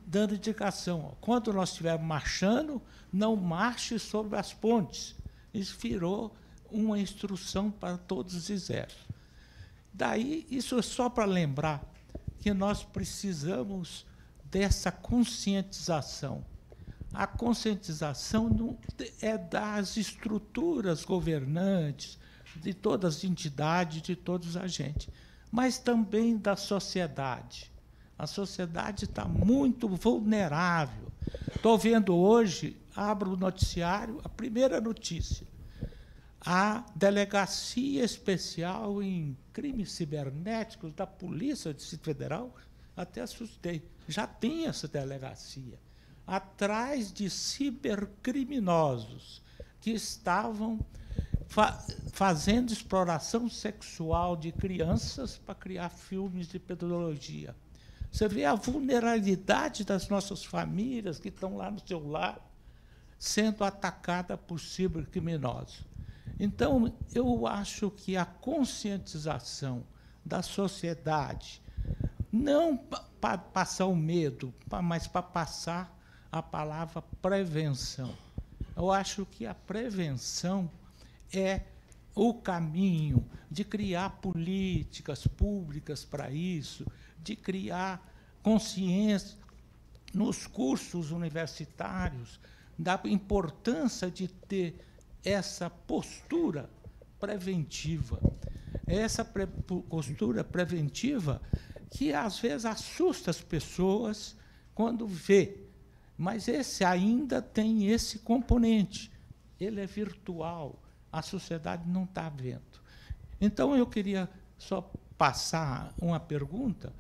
dando indicação. Quando nós estivermos marchando, não marche sobre as pontes. Isso virou uma instrução para todos os exércitos. Daí, isso é só para lembrar que nós precisamos dessa conscientização. A conscientização não é das estruturas governantes, de todas as entidades, de todos os agentes, mas também da sociedade. A sociedade está muito vulnerável. Estou vendo hoje, abro o noticiário, a primeira notícia. A Delegacia Especial em Crimes Cibernéticos da Polícia do Distrito Federal, até assustei, já tem essa delegacia, atrás de cibercriminosos que estavam fazendo exploração sexual de crianças para criar filmes de pedologia. Você vê a vulnerabilidade das nossas famílias que estão lá no seu lar sendo atacada por cibercriminosos. Então, eu acho que a conscientização da sociedade, não para passar o medo, mas para passar a palavra prevenção. Eu acho que a prevenção é o caminho de criar políticas públicas para isso, de criar consciência nos cursos universitários da importância de ter essa postura preventiva. Essa postura preventiva que, às vezes, assusta as pessoas quando vê, mas esse ainda tem esse componente. Ele é virtual, a sociedade não está vendo. Então, eu queria só passar uma pergunta.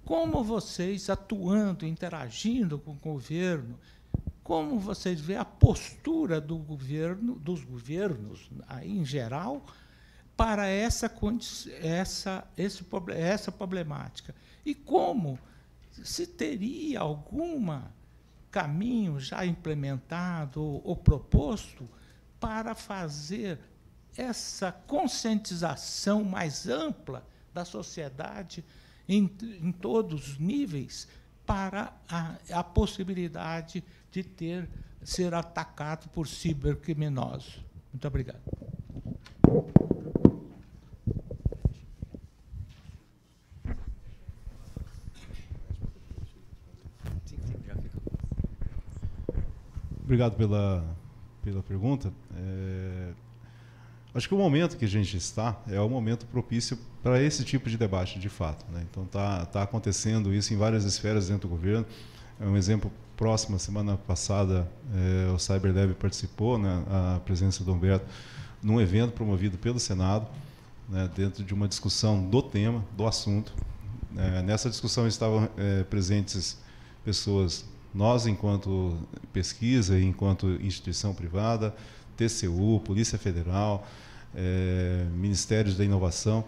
Como vocês, atuando, interagindo com o governo, como vocês veem a postura do governo, dos governos, aí, em geral, para essa problemática? E como, se teria algum caminho já implementado ou proposto para fazer essa conscientização mais ampla da sociedade em todos os níveis para a possibilidade de ser atacado por cibercriminosos. Muito obrigado. Obrigado pela pergunta. Acho que o momento que a gente está é o momento propício para esse tipo de debate, de fato, né? Então, tá acontecendo isso em várias esferas dentro do governo. É um exemplo próximo, semana passada, o CyberLab participou, né, a presença do Humberto, num evento promovido pelo Senado, né, dentro de uma discussão do tema, do assunto. Nessa discussão estavam presentes pessoas Nós, enquanto pesquisa, enquanto instituição privada, TCU, Polícia Federal, Ministérios da Inovação,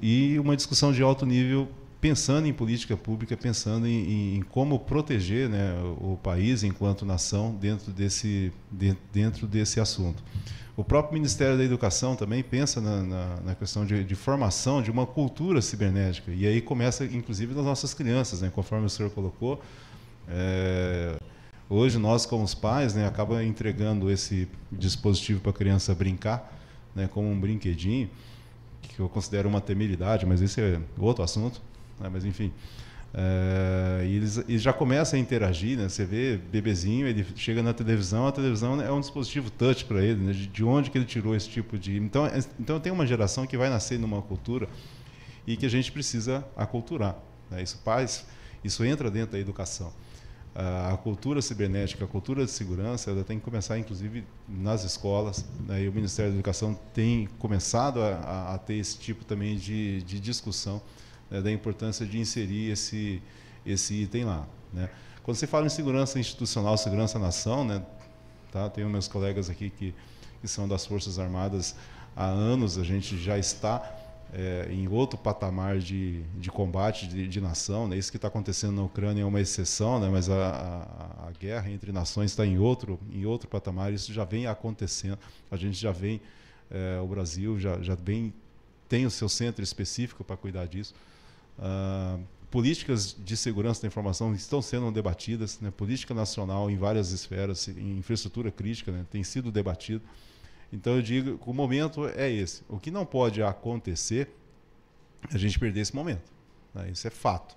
e uma discussão de alto nível, pensando em política pública, pensando em como proteger, né, o país enquanto nação dentro desse assunto. O próprio Ministério da Educação também pensa na questão de formação de uma cultura cibernética. E aí começa, inclusive, nas nossas crianças, né, conforme o senhor colocou. Hoje, nós, como os pais, né, acaba entregando esse dispositivo para a criança brincar, né, como um brinquedinho, que eu considero uma temeridade, mas esse é outro assunto. Mas enfim, e eles já começam a interagir, né? Você vê bebezinho, ele chega na televisão, a televisão é um dispositivo touch para ele, né? De onde que ele tirou esse tipo de... Então tem uma geração que vai nascer numa cultura e que a gente precisa aculturar, né? Isso entra dentro da educação. A cultura cibernética, a cultura de segurança, ela tem que começar, inclusive, nas escolas, né? E o Ministério da Educação tem começado a ter esse tipo também de discussão, né, da importância de inserir esse item lá, né? Quando você fala em segurança institucional, segurança nação, né, tá? Tenho meus colegas aqui que são das Forças Armadas há anos, a gente já está em outro patamar de combate de nação, né? Isso que está acontecendo na Ucrânia é uma exceção, né? Mas a guerra entre nações está em outro patamar, isso já vem acontecendo, a gente já vem, o Brasil já tem o seu centro específico para cuidar disso. Políticas de segurança da informação estão sendo debatidas, né? Política nacional em várias esferas, em infraestrutura crítica, né? Tem sido debatido. Então eu digo que o momento é esse. O que não pode acontecer é a gente perder esse momento, né? Isso é fato,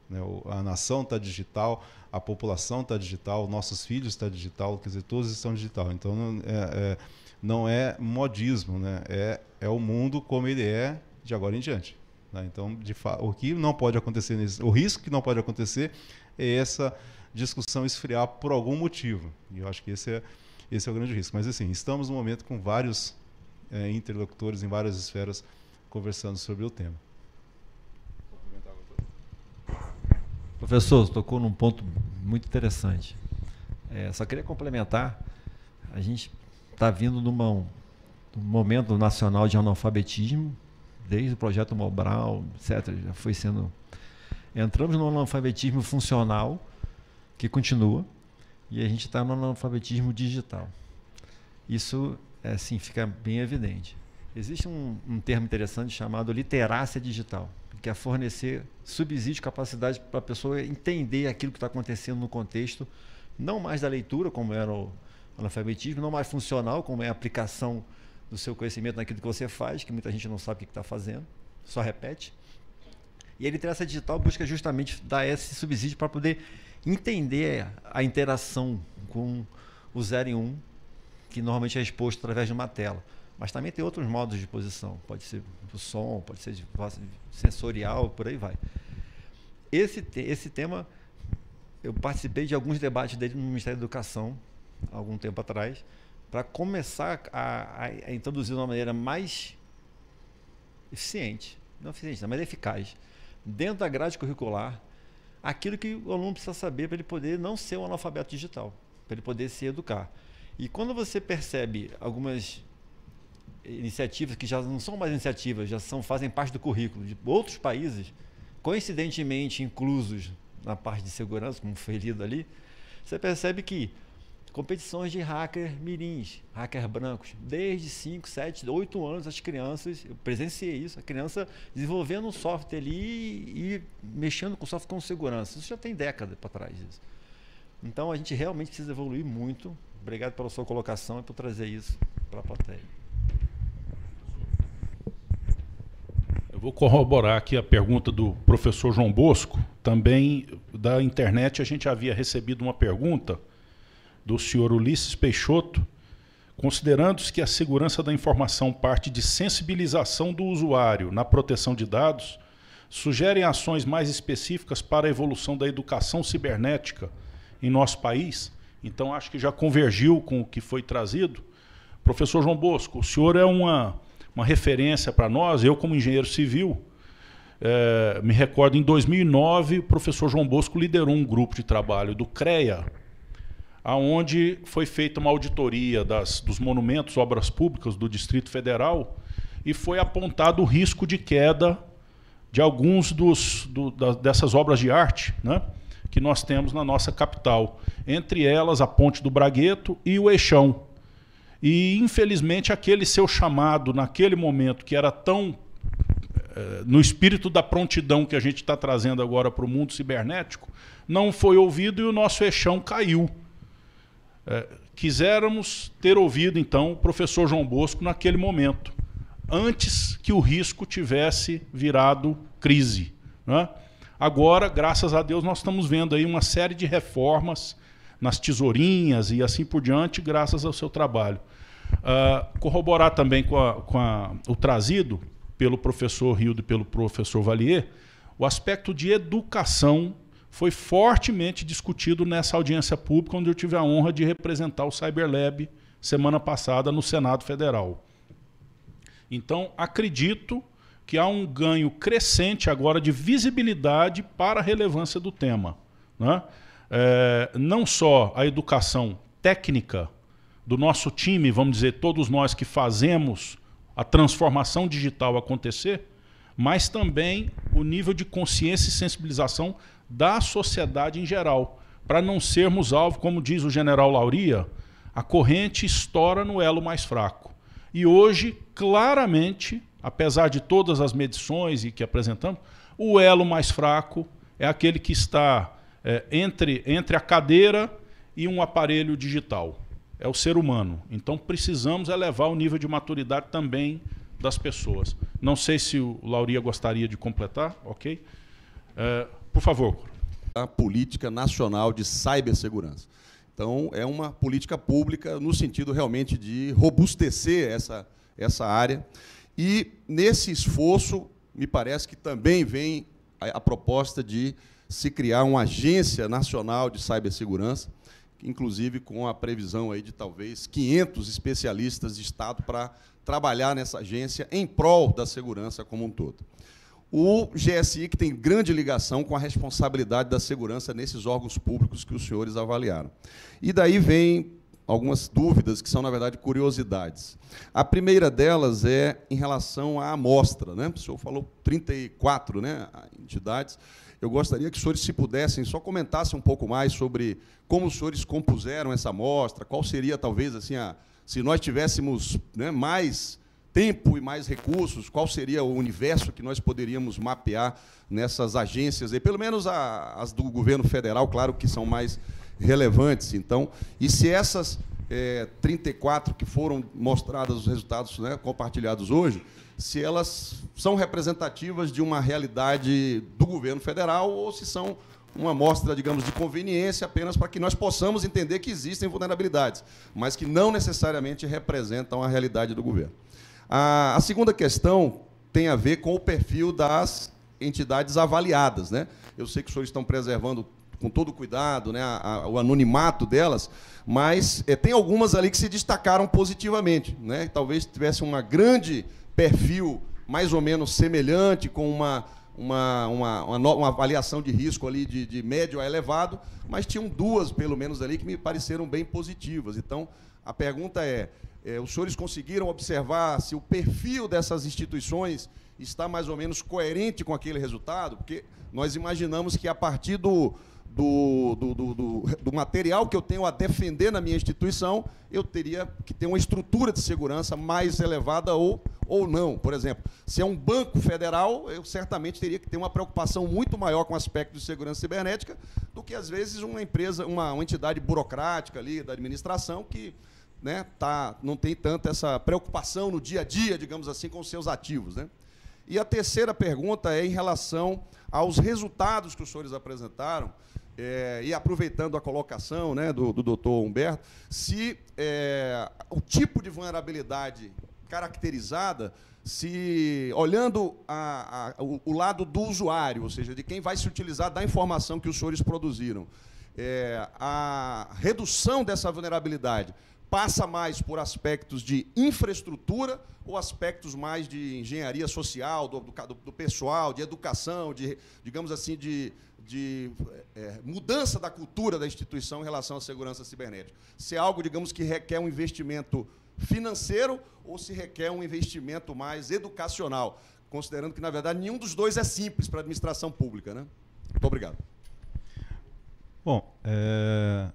né? A nação está digital, a população está digital, nossos filhos estão digital, quer dizer, todos estão digital. Então não é modismo, né? É o mundo como ele é de agora em diante. Então, o que não pode acontecer, o risco que não pode acontecer é essa discussão esfriar por algum motivo. E eu acho que esse é o grande risco. Mas, assim, estamos num momento com vários interlocutores em várias esferas conversando sobre o tema. Professor, você tocou num ponto muito interessante. Só queria complementar. A gente está vindo num momento nacional de analfabetismo, desde o projeto Mobral, etc. Já foi sendo... Entramos no analfabetismo funcional, que continua, e a gente está no analfabetismo digital. Isso, assim, fica bem evidente. Existe um termo interessante chamado literacia digital, que é fornecer subsídio, capacidade para a pessoa entender aquilo que está acontecendo no contexto, não mais da leitura, como era o analfabetismo, não mais funcional, como é a aplicação do seu conhecimento naquilo que você faz, que muita gente não sabe o que está fazendo, só repete. E a literacia digital busca justamente dar esse subsídio para poder entender a interação com o 0 e 1, que normalmente é exposto através de uma tela. Mas também tem outros modos de exposição, pode ser o som, pode ser sensorial, por aí vai. Esse tema, eu participei de alguns debates dele no Ministério da Educação, há algum tempo atrás, para começar a introduzir de uma maneira mais eficiente, não eficiente, mas eficaz, dentro da grade curricular, aquilo que o aluno precisa saber para ele poder não ser um analfabeto digital, para ele poder se educar. E quando você percebe algumas iniciativas que já não são mais iniciativas, fazem parte do currículo de outros países, coincidentemente inclusos na parte de segurança, como foi lido ali, você percebe que competições de hacker mirins, hacker brancos, desde 5, 7, 8 anos, as crianças, eu presenciei isso, a criança desenvolvendo um software ali e mexendo com software com segurança. Isso já tem década para trás disso. Então a gente realmente precisa evoluir muito. Obrigado pela sua colocação e por trazer isso para a plateia. Eu vou corroborar aqui a pergunta do professor João Bosco. Também da internet a gente havia recebido uma pergunta do senhor Ulisses Peixoto, considerando-se que a segurança da informação parte de sensibilização do usuário na proteção de dados, sugerem ações mais específicas para a evolução da educação cibernética em nosso país? Então, acho que já convergiu com o que foi trazido. Professor João Bosco, o senhor é uma referência para nós. Eu, como engenheiro civil, me recordo, em 2009, o professor João Bosco liderou um grupo de trabalho do CREA, onde foi feita uma auditoria dos monumentos, obras públicas do Distrito Federal, e foi apontado o risco de queda de alguns dessas obras de arte, né, que nós temos na nossa capital. Entre elas, a Ponte do Bragueto e o Eixão. E, infelizmente, aquele seu chamado, naquele momento, que era tão no espírito da prontidão que a gente está trazendo agora para o mundo cibernético, não foi ouvido e o nosso Eixão caiu. Quiséramos ter ouvido, então, o professor João Bosco naquele momento, antes que o risco tivesse virado crise, né? Agora, graças a Deus, nós estamos vendo aí uma série de reformas nas tesourinhas e assim por diante, graças ao seu trabalho. Corroborar também com o trazido pelo professor Rildo e pelo professor Valier, o aspecto de educação foi fortemente discutido nessa audiência pública, onde eu tive a honra de representar o CyberLab semana passada no Senado Federal. Então, acredito que há um ganho crescente agora de visibilidade para a relevância do tema, né? Não só a educação técnica do nosso time, vamos dizer, todos nós que fazemos a transformação digital acontecer, mas também o nível de consciência e sensibilização da sociedade em geral, para não sermos alvo, como diz o general Lauria, a corrente estoura no elo mais fraco. E hoje, claramente, apesar de todas as medições e que apresentamos, o elo mais fraco é aquele que está entre a cadeira e um aparelho digital. É o ser humano. Então, precisamos elevar o nível de maturidade também das pessoas. Não sei se o Lauria gostaria de completar, ok? Por favor. A Política Nacional de Cibersegurança. Então, é uma política pública no sentido realmente de robustecer essa área. E, nesse esforço, me parece que também vem a proposta de se criar uma Agência Nacional de Cibersegurança, inclusive com a previsão aí de talvez 500 especialistas de Estado para trabalhar nessa agência em prol da segurança como um todo. O GSI, que tem grande ligação com a responsabilidade da segurança nesses órgãos públicos que os senhores avaliaram. E daí vem algumas dúvidas, que são, na verdade, curiosidades. A primeira delas é em relação à amostra, né? O senhor falou 34, né, entidades. Eu gostaria que os senhores, se pudessem, só comentassem um pouco mais sobre como os senhores compuseram essa amostra, qual seria, talvez, assim, se nós tivéssemos, né, mais tempo e mais recursos, qual seria o universo que nós poderíamos mapear nessas agências, e pelo menos as do governo federal, claro que são mais relevantes. Então, e se essas 34 que foram mostradas os resultados, né, compartilhados hoje, se elas são representativas de uma realidade do governo federal ou se são uma amostra, digamos, de conveniência apenas para que nós possamos entender que existem vulnerabilidades, mas que não necessariamente representam a realidade do governo. A segunda questão tem a ver com o perfil das entidades avaliadas, né? Eu sei que os senhores estão preservando com todo cuidado, né, o anonimato delas, mas tem algumas ali que se destacaram positivamente, né? Talvez tivesse um grande perfil mais ou menos semelhante, com uma avaliação de risco ali de médio a elevado, mas tinham duas, pelo menos, ali que me pareceram bem positivas. Então, a pergunta os senhores conseguiram observar se o perfil dessas instituições está mais ou menos coerente com aquele resultado? Porque nós imaginamos que, a partir do material que eu tenho a defender na minha instituição, eu teria que ter uma estrutura de segurança mais elevada ou não. Por exemplo, se é um banco federal, eu certamente teria que ter uma preocupação muito maior com o aspecto de segurança cibernética do que, às vezes, uma empresa, uma entidade burocrática ali da administração que, né, não tem tanta essa preocupação no dia a dia, digamos assim, com os seus ativos, né? E a terceira pergunta é em relação aos resultados que os senhores apresentaram, e aproveitando a colocação, né, do doutor Humberto, se o tipo de vulnerabilidade caracterizada, se olhando o lado do usuário, ou seja, de quem vai se utilizar da informação que os senhores produziram, a redução dessa vulnerabilidade passa mais por aspectos de infraestrutura ou aspectos mais de engenharia social, do pessoal, de educação, de, digamos assim, de mudança da cultura da instituição em relação à segurança cibernética? Se é algo, digamos, que requer um investimento financeiro ou se requer um investimento mais educacional, considerando que, na verdade, nenhum dos dois é simples para a administração pública, né? Muito obrigado. Bom,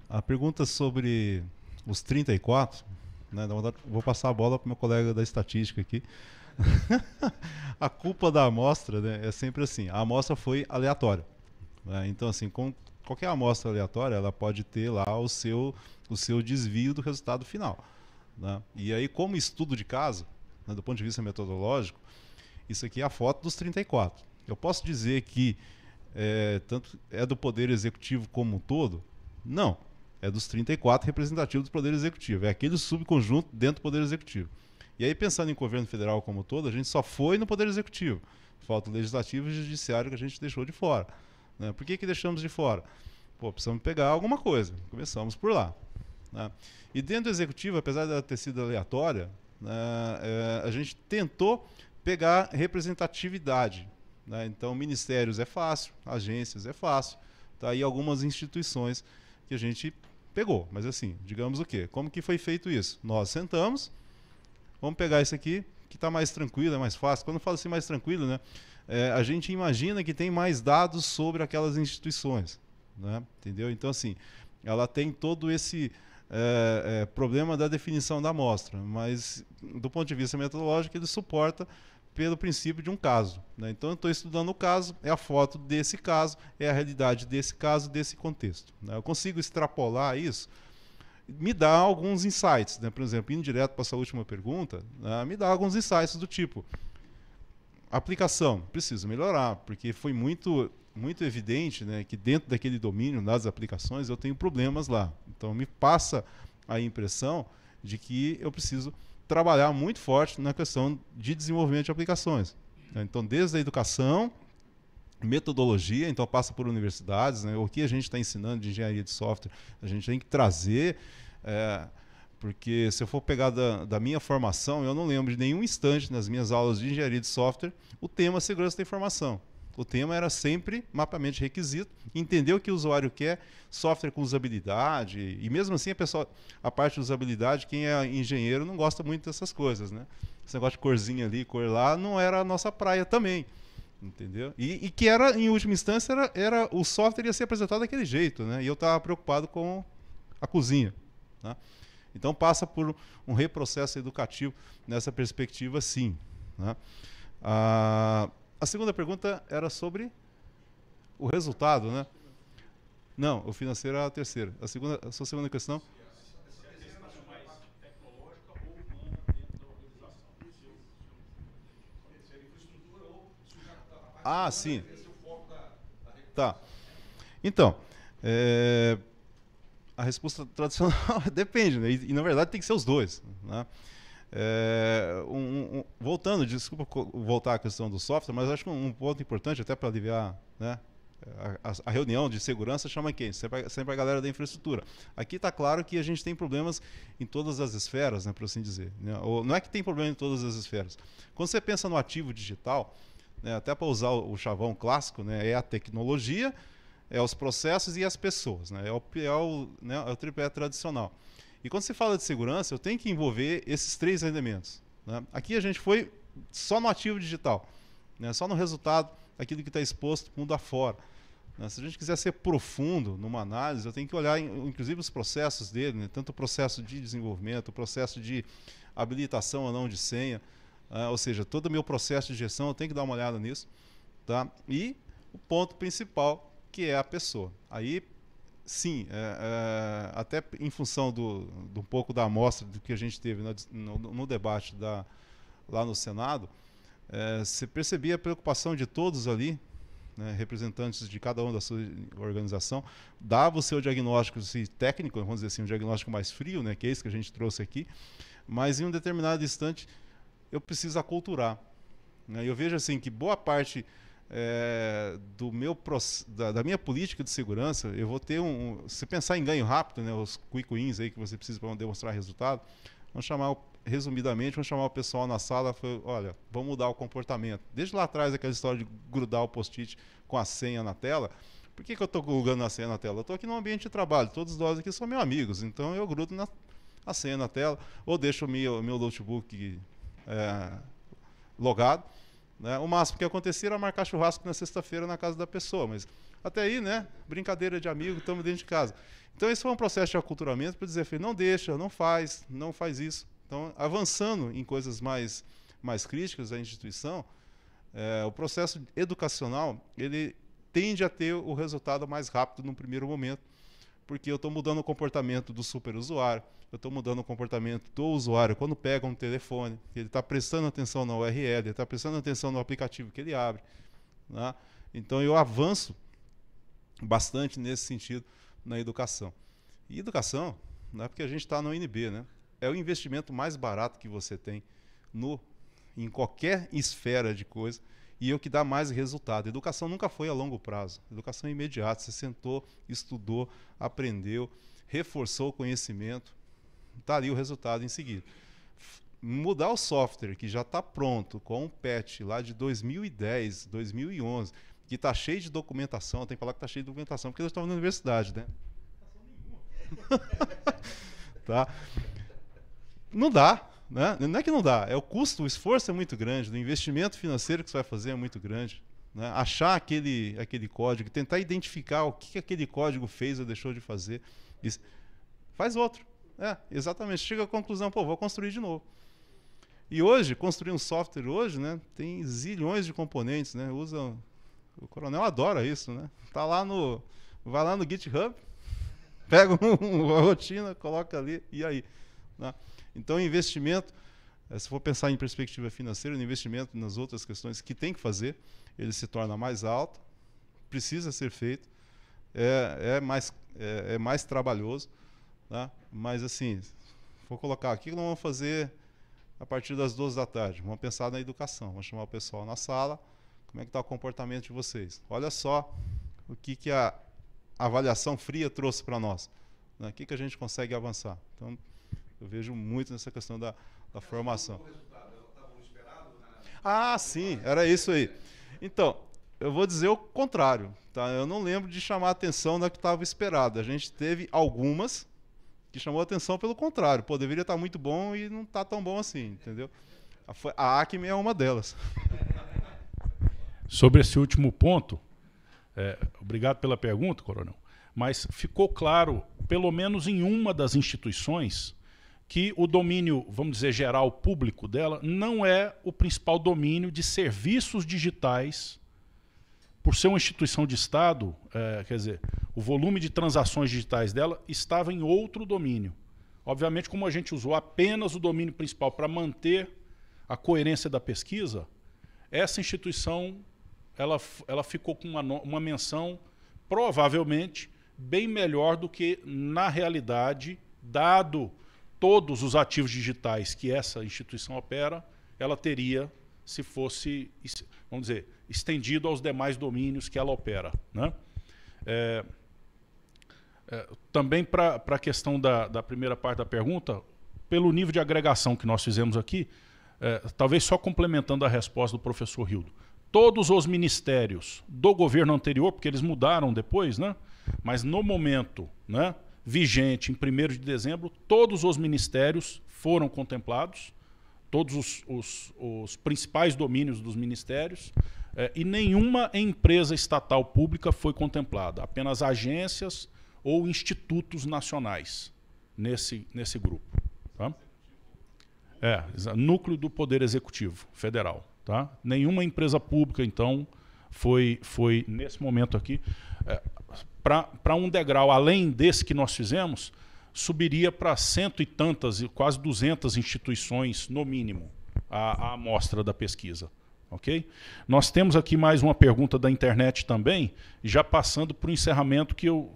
a pergunta sobre os 34, né, vou passar a bola para o meu colega da estatística aqui. A culpa da amostra, né, é sempre assim, a amostra foi aleatória. Né, então, assim, com qualquer amostra aleatória, ela pode ter lá o seu desvio do resultado final. Né? E aí, como estudo de caso, né, do ponto de vista metodológico, isso aqui é a foto dos 34. Eu posso dizer que tanto é do Poder Executivo como um todo? Não. É dos 34 representativos do Poder Executivo. É aquele subconjunto dentro do Poder Executivo. E aí, pensando em governo federal como um todo, a gente só foi no Poder Executivo. Falta o Legislativo e o Judiciário que a gente deixou de fora. Né? Por que deixamos de fora? Pô, precisamos pegar alguma coisa. Começamos por lá. Né? E dentro do Executivo, apesar dela ter sido aleatória, né, a gente tentou pegar representatividade. Né? Então, ministérios é fácil, agências é fácil. Tá aí algumas instituições que a gente pegou. Mas assim, digamos o quê? Como que foi feito isso? Nós sentamos, vamos pegar isso aqui, que está mais tranquilo, é mais fácil. Quando eu falo assim mais tranquilo, né, a gente imagina que tem mais dados sobre aquelas instituições. Né? Entendeu? Então, assim, ela tem todo esse problema da definição da amostra, mas do ponto de vista metodológico ele suporta pelo princípio de um caso. Né? Então, eu estou estudando o caso, é a foto desse caso, é a realidade desse caso, desse contexto. Né? Eu consigo extrapolar isso, me dá alguns insights. Né? Por exemplo, indo direto para essa última pergunta, né? Me dá alguns insights do tipo, aplicação, preciso melhorar, porque foi muito evidente, né, que dentro daquele domínio das aplicações eu tenho problemas lá. Então, me passa a impressão de que eu preciso trabalhar muito forte na questão de desenvolvimento de aplicações. Então, desde a educação, metodologia, então passa por universidades, né, o que a gente está ensinando de engenharia de software, a gente tem que trazer, porque se eu for pegar da minha formação, eu não lembro de nenhum instante nas minhas aulas de engenharia de software o tema segurança da informação. O tema era sempre mapeamento de requisito, entender o que o usuário quer, software com usabilidade, e mesmo assim a parte de usabilidade, quem é engenheiro não gosta muito dessas coisas. Né? Esse negócio de corzinha ali, cor lá, não era a nossa praia também. Entendeu? E que era, em última instância, o software ia ser apresentado daquele jeito. Né? E eu estava preocupado com a cozinha. Né? Então passa por um reprocesso educativo nessa perspectiva, sim. Né? A segunda pergunta era sobre o resultado, né? Não, o financeiro era a terceira. A sua segunda questão? Ah, sim. Tá. Então, a resposta tradicional depende, né? E na verdade tem que ser os dois, né? Voltando, desculpa voltar à questão do software, mas acho que um ponto importante, até para aliviar, né, a reunião de segurança chama quem? Sempre a galera da infraestrutura. Aqui está claro que a gente tem problemas em todas as esferas, né, por assim dizer. Né? Não é que tem problema em todas as esferas. Quando você pensa no ativo digital, né, até para usar o chavão clássico, né, é a tecnologia, é os processos e as pessoas. Né, é o tripé tradicional. E quando se fala de segurança, eu tenho que envolver esses três elementos. Né? Aqui a gente foi só no ativo digital, né? Só no resultado, aquilo que está exposto mundo afora. Né? Se a gente quiser ser profundo numa análise, eu tenho que olhar, inclusive, os processos dele, né? Tanto o processo de desenvolvimento, o processo de habilitação ou não de senha, ou seja, todo o meu processo de gestão, eu tenho que dar uma olhada nisso. Tá? E o ponto principal, que é a pessoa. Aí, sim, até em função um pouco da amostra do que a gente teve no debate lá no Senado, você percebia a preocupação de todos ali, né, representantes de cada uma da sua organização, dava o seu diagnóstico técnico, vamos dizer assim, um diagnóstico mais frio, né, que é isso que a gente trouxe aqui, mas em um determinado instante eu preciso aculturar. Né, eu vejo assim que boa parte da minha política de segurança, eu vou ter se pensar em ganho rápido, né, os quick wins aí que você precisa para demonstrar resultado, resumidamente, vamos chamar o pessoal na sala e falar, olha, vamos mudar o comportamento. Desde lá atrás, aquela história de grudar o post-it com a senha na tela. Por que eu estou grudando a senha na tela? Eu estou aqui no ambiente de trabalho, todos nós aqui são meus amigos, então eu grudo a senha na tela, ou deixo o meu notebook logado. Né? O máximo que acontecia era marcar churrasco na sexta-feira na casa da pessoa, mas até aí, né, brincadeira de amigo, estamos dentro de casa. Então esse foi um processo de aculturamento para dizer, não deixa, não faz isso. Então, avançando em coisas mais críticas da instituição, o processo educacional, ele tende a ter o resultado mais rápido no primeiro momento, porque eu estou mudando o comportamento do superusuário, eu estou mudando o comportamento do usuário quando pega um telefone, ele está prestando atenção na URL, ele está prestando atenção no aplicativo que ele abre. Né? Então eu avanço bastante nesse sentido na educação. E educação, não é porque a gente está no UNB, né? É o investimento mais barato que você tem em qualquer esfera de coisa, e é o que dá mais resultado. Educação nunca foi a longo prazo. Educação é imediata. Você sentou, estudou, aprendeu, reforçou o conhecimento, está ali o resultado em seguida. Mudar o software, que já está pronto, com um patch lá de 2010, 2011, que está cheio de documentação, tem que falar que está cheio de documentação, porque eu estava na universidade, né? Tá? Não dá. Né? Não é que não dá, é o custo, o esforço é muito grande, o investimento financeiro que você vai fazer é muito grande. Né? Achar aquele código, tentar identificar o que aquele código fez ou deixou de fazer. Faz outro. Exatamente. Chega à conclusão, vou construir de novo. E hoje, construir um software hoje, né, tem zilhões de componentes. Né? O coronel adora isso. Né? Vai lá no GitHub, pega uma rotina, coloca ali, e aí? Né? Então, o investimento, se for pensar em perspectiva financeira, o investimento nas outras questões que tem que fazer, ele se torna mais alto, precisa ser feito, é mais trabalhoso, né? Mas, assim, vou colocar aqui que nós vamos fazer a partir das 2 da tarde. Vamos pensar na educação, vamos chamar o pessoal na sala, como é que está o comportamento de vocês. Olha só o que a avaliação fria trouxe para nós, né? O que a gente consegue avançar. Então, eu vejo muito nessa questão da formação. Sim, era isso aí. Então, eu vou dizer o contrário. Tá? Eu não lembro de chamar a atenção da que estava esperada. A gente teve algumas que chamou a atenção pelo contrário. Deveria estar muito bom e não está tão bom assim, entendeu? A Acme é uma delas. Sobre esse último ponto, obrigado pela pergunta, coronel, mas ficou claro, pelo menos em uma das instituições, que o domínio, vamos dizer, geral público dela não é o principal domínio de serviços digitais. Por ser uma instituição de Estado, quer dizer, o volume de transações digitais dela estava em outro domínio. Obviamente, como a gente usou apenas o domínio principal para manter a coerência da pesquisa, essa instituição ela ficou com uma menção provavelmente bem melhor do que, na realidade, dado todos os ativos digitais que essa instituição opera, ela teria se fosse, vamos dizer, estendido aos demais domínios que ela opera. Né? Também para a questão da primeira parte da pergunta, pelo nível de agregação que nós fizemos aqui, talvez só complementando a resposta do professor Hildo, todos os ministérios do governo anterior, porque eles mudaram depois, né? Mas no momento, né, vigente, em 1º de dezembro, todos os ministérios foram contemplados, todos os principais domínios dos ministérios, e nenhuma empresa estatal pública foi contemplada, apenas agências ou institutos nacionais nesse grupo. Tá? Núcleo do Poder Executivo Federal. Tá? Nenhuma empresa pública, então, foi nesse momento aqui. Para um degrau além desse que nós fizemos, subiria para 100 e tantas, quase 200 instituições, no mínimo, a amostra da pesquisa. Okay? Nós temos aqui mais uma pergunta da internet também, já passando para o encerramento que eu,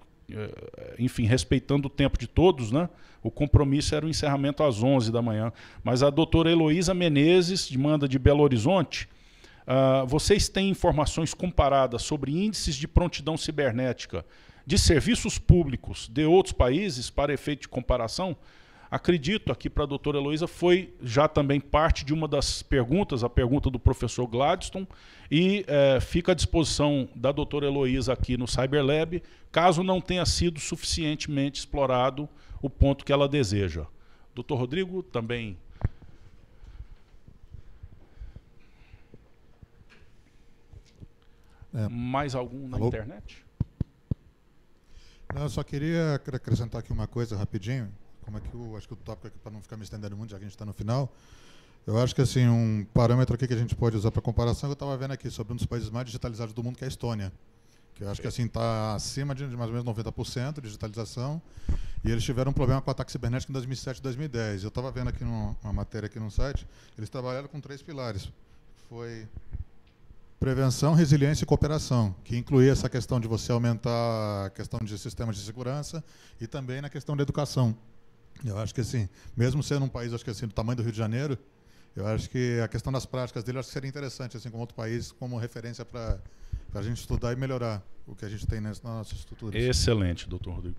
enfim, respeitando o tempo de todos, né? O compromisso era o encerramento às 11 da manhã, mas a doutora Heloísa Menezes, manda de Belo Horizonte, vocês têm informações comparadas sobre índices de prontidão cibernética de serviços públicos de outros países para efeito de comparação? Acredito, aqui para a doutora Heloísa, foi já também parte de uma das perguntas, a pergunta do professor Gladstone, e fica à disposição da doutora Heloísa aqui no CyberLab, caso não tenha sido suficientemente explorado o ponto que ela deseja. Doutor Rodrigo, também. Mais algum na internet? Não, eu só queria acrescentar aqui uma coisa rapidinho. Como é que acho que o tópico aqui, para não ficar me estendendo muito, já que a gente está no final, eu acho que assim, um parâmetro aqui que a gente pode usar para comparação, eu estava vendo aqui sobre um dos países mais digitalizados do mundo, que é a Estônia, que eu acho que assim está acima de mais ou menos 90% de digitalização, e eles tiveram um problema com o ataque cibernético em 2007 e 2010. Eu estava vendo aqui uma matéria aqui no site, eles trabalharam com 3 pilares. Foi prevenção, resiliência e cooperação, que incluía essa questão de você aumentar a questão de sistemas de segurança e também na questão da educação. Eu acho que assim, mesmo sendo um país, acho que assim, do tamanho do Rio de Janeiro, eu acho que a questão das práticas dele acho que seria interessante, assim, como outro país, como referência para a gente estudar e melhorar o que a gente tem nas nossas estruturas. Excelente, doutor Rodrigo.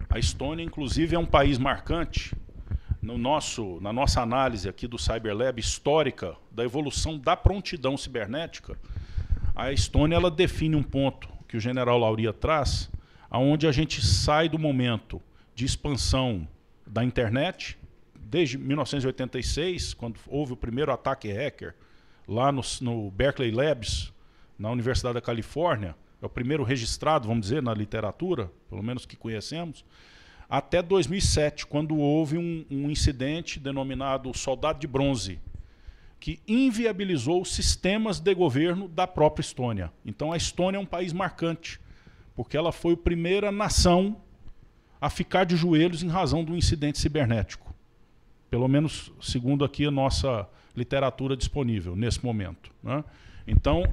A Estônia, inclusive, é um país marcante na nossa análise aqui do CyberLab histórica da evolução da prontidão cibernética. A Estônia ela define um ponto que o general Lauria traz, onde a gente sai do momento de expansão da internet, desde 1986, quando houve o primeiro ataque hacker, lá no Berkeley Labs, na Universidade da Califórnia, é o primeiro registrado, vamos dizer, na literatura, pelo menos que conhecemos, até 2007, quando houve um incidente denominado Soldado de Bronze, que inviabilizou sistemas de governo da própria Estônia. Então a Estônia é um país marcante, porque ela foi a primeira nação a ficar de joelhos em razão do incidente cibernético. Pelo menos segundo aqui a nossa literatura disponível nesse momento, né? Então,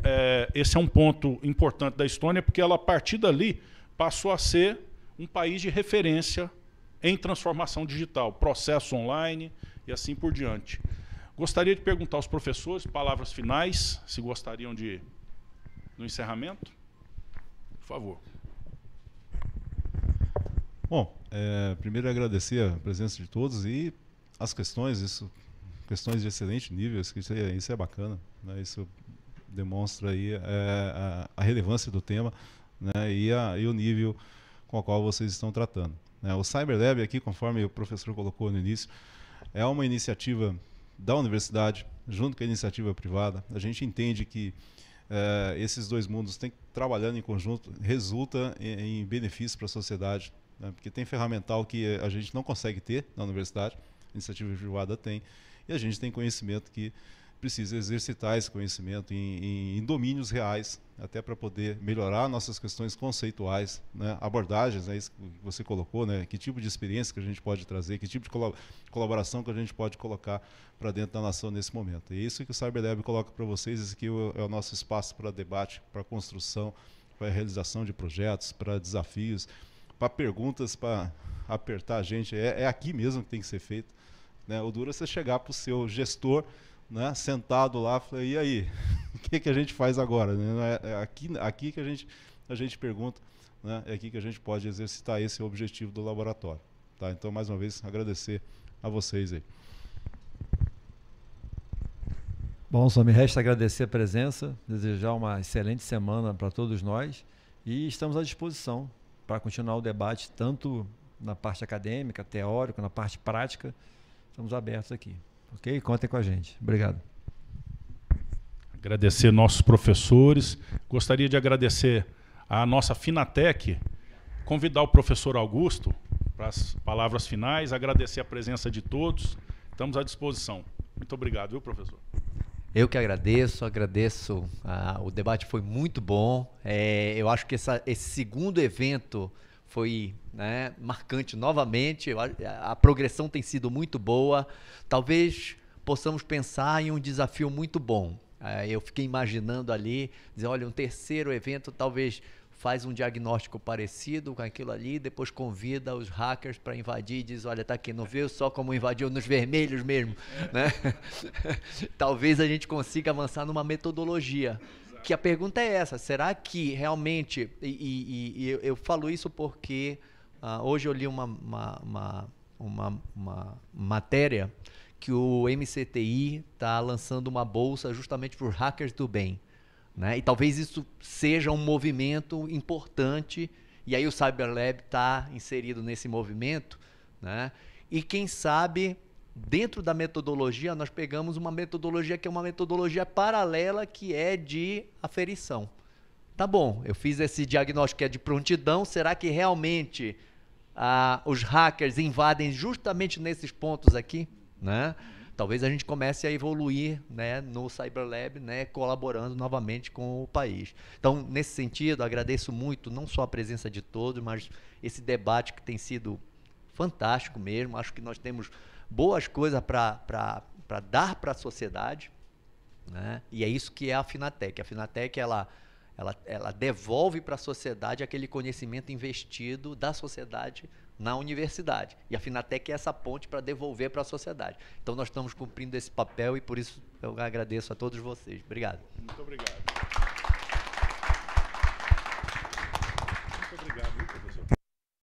esse é um ponto importante da Estônia, porque ela, a partir dali, passou a ser um país de referência em transformação digital, processo online e assim por diante. Gostaria de perguntar aos professores, palavras finais, se gostariam no encerramento. Por favor. Bom, primeiro agradecer a presença de todos e as questões, questões de excelente nível, isso é bacana, né? Isso demonstra aí a relevância do tema, né? E o nível com o qual vocês estão tratando, né? O CyberLab aqui, conforme o professor colocou no início, é uma iniciativa da universidade, junto com a iniciativa privada. A gente entende que esses dois mundos têm que trabalhando em conjunto, resulta em benefício para a sociedade, né? Porque tem ferramental que a gente não consegue ter na universidade, a iniciativa privada tem, e a gente tem conhecimento que precisa exercitar esse conhecimento em domínios reais, até para poder melhorar nossas questões conceituais, né? Abordagens, isso que você colocou, né? Que tipo de experiência que a gente pode trazer, que tipo de colaboração que a gente pode colocar para dentro da nação nesse momento. E é isso que o CyberLab coloca para vocês, esse aqui é o nosso espaço para debate, para construção, para realização de projetos, para desafios, para perguntas, para apertar a gente. É aqui mesmo que tem que ser feito, né? O duro é você chegar para o seu gestor, né, sentado lá, falei, e aí, o que a gente faz agora, né? É aqui que a gente pergunta, né? É aqui que a gente pode exercitar esse objetivo do laboratório, tá? Então, mais uma vez, agradecer a vocês aí. Bom, só me resta agradecer a presença, desejar uma excelente semana para todos nós e estamos à disposição para continuar o debate, tanto na parte acadêmica, teórica, na parte prática, estamos abertos aqui. Ok? Contem com a gente. Obrigado. Agradecer nossos professores. Gostaria de agradecer a nossa Finatec, convidar o professor Augusto para as palavras finais, agradecer a presença de todos. Estamos à disposição. Muito obrigado, viu, professor? Eu que agradeço. O debate foi muito bom. Eu acho que esse segundo evento foi, né, marcante novamente. A progressão tem sido muito boa. Talvez possamos pensar em um desafio muito bom. Eu fiquei imaginando ali, dizer, olha, um terceiro evento talvez faz um diagnóstico parecido com aquilo ali, depois convida os hackers para invadir e diz, olha, tá aqui, não viu só como invadiu nos vermelhos mesmo, né? Talvez a gente consiga avançar numa metodologia. Que a pergunta é essa, será que realmente, e eu falo isso porque hoje eu li uma matéria que o MCTI está lançando uma bolsa justamente por hackers do bem. Né? E talvez isso seja um movimento importante, e aí o CyberLab está inserido nesse movimento, né? E quem sabe, dentro da metodologia, nós pegamos uma metodologia que é uma metodologia paralela, que é de aferição. Tá bom, eu fiz esse diagnóstico que é de prontidão, será que realmente os hackers invadem justamente nesses pontos aqui? Né? Talvez a gente comece a evoluir, né, no CyberLab, né, colaborando novamente com o país. Então, nesse sentido, agradeço muito, não só a presença de todos, mas esse debate que tem sido fantástico mesmo. Acho que nós temos boas coisas para dar para a sociedade, né? E é isso que é a Finatec. A Finatec, ela devolve para a sociedade aquele conhecimento investido da sociedade na universidade. E a Finatec é essa ponte para devolver para a sociedade. Então, nós estamos cumprindo esse papel e, por isso, eu agradeço a todos vocês. Obrigado. Muito obrigado.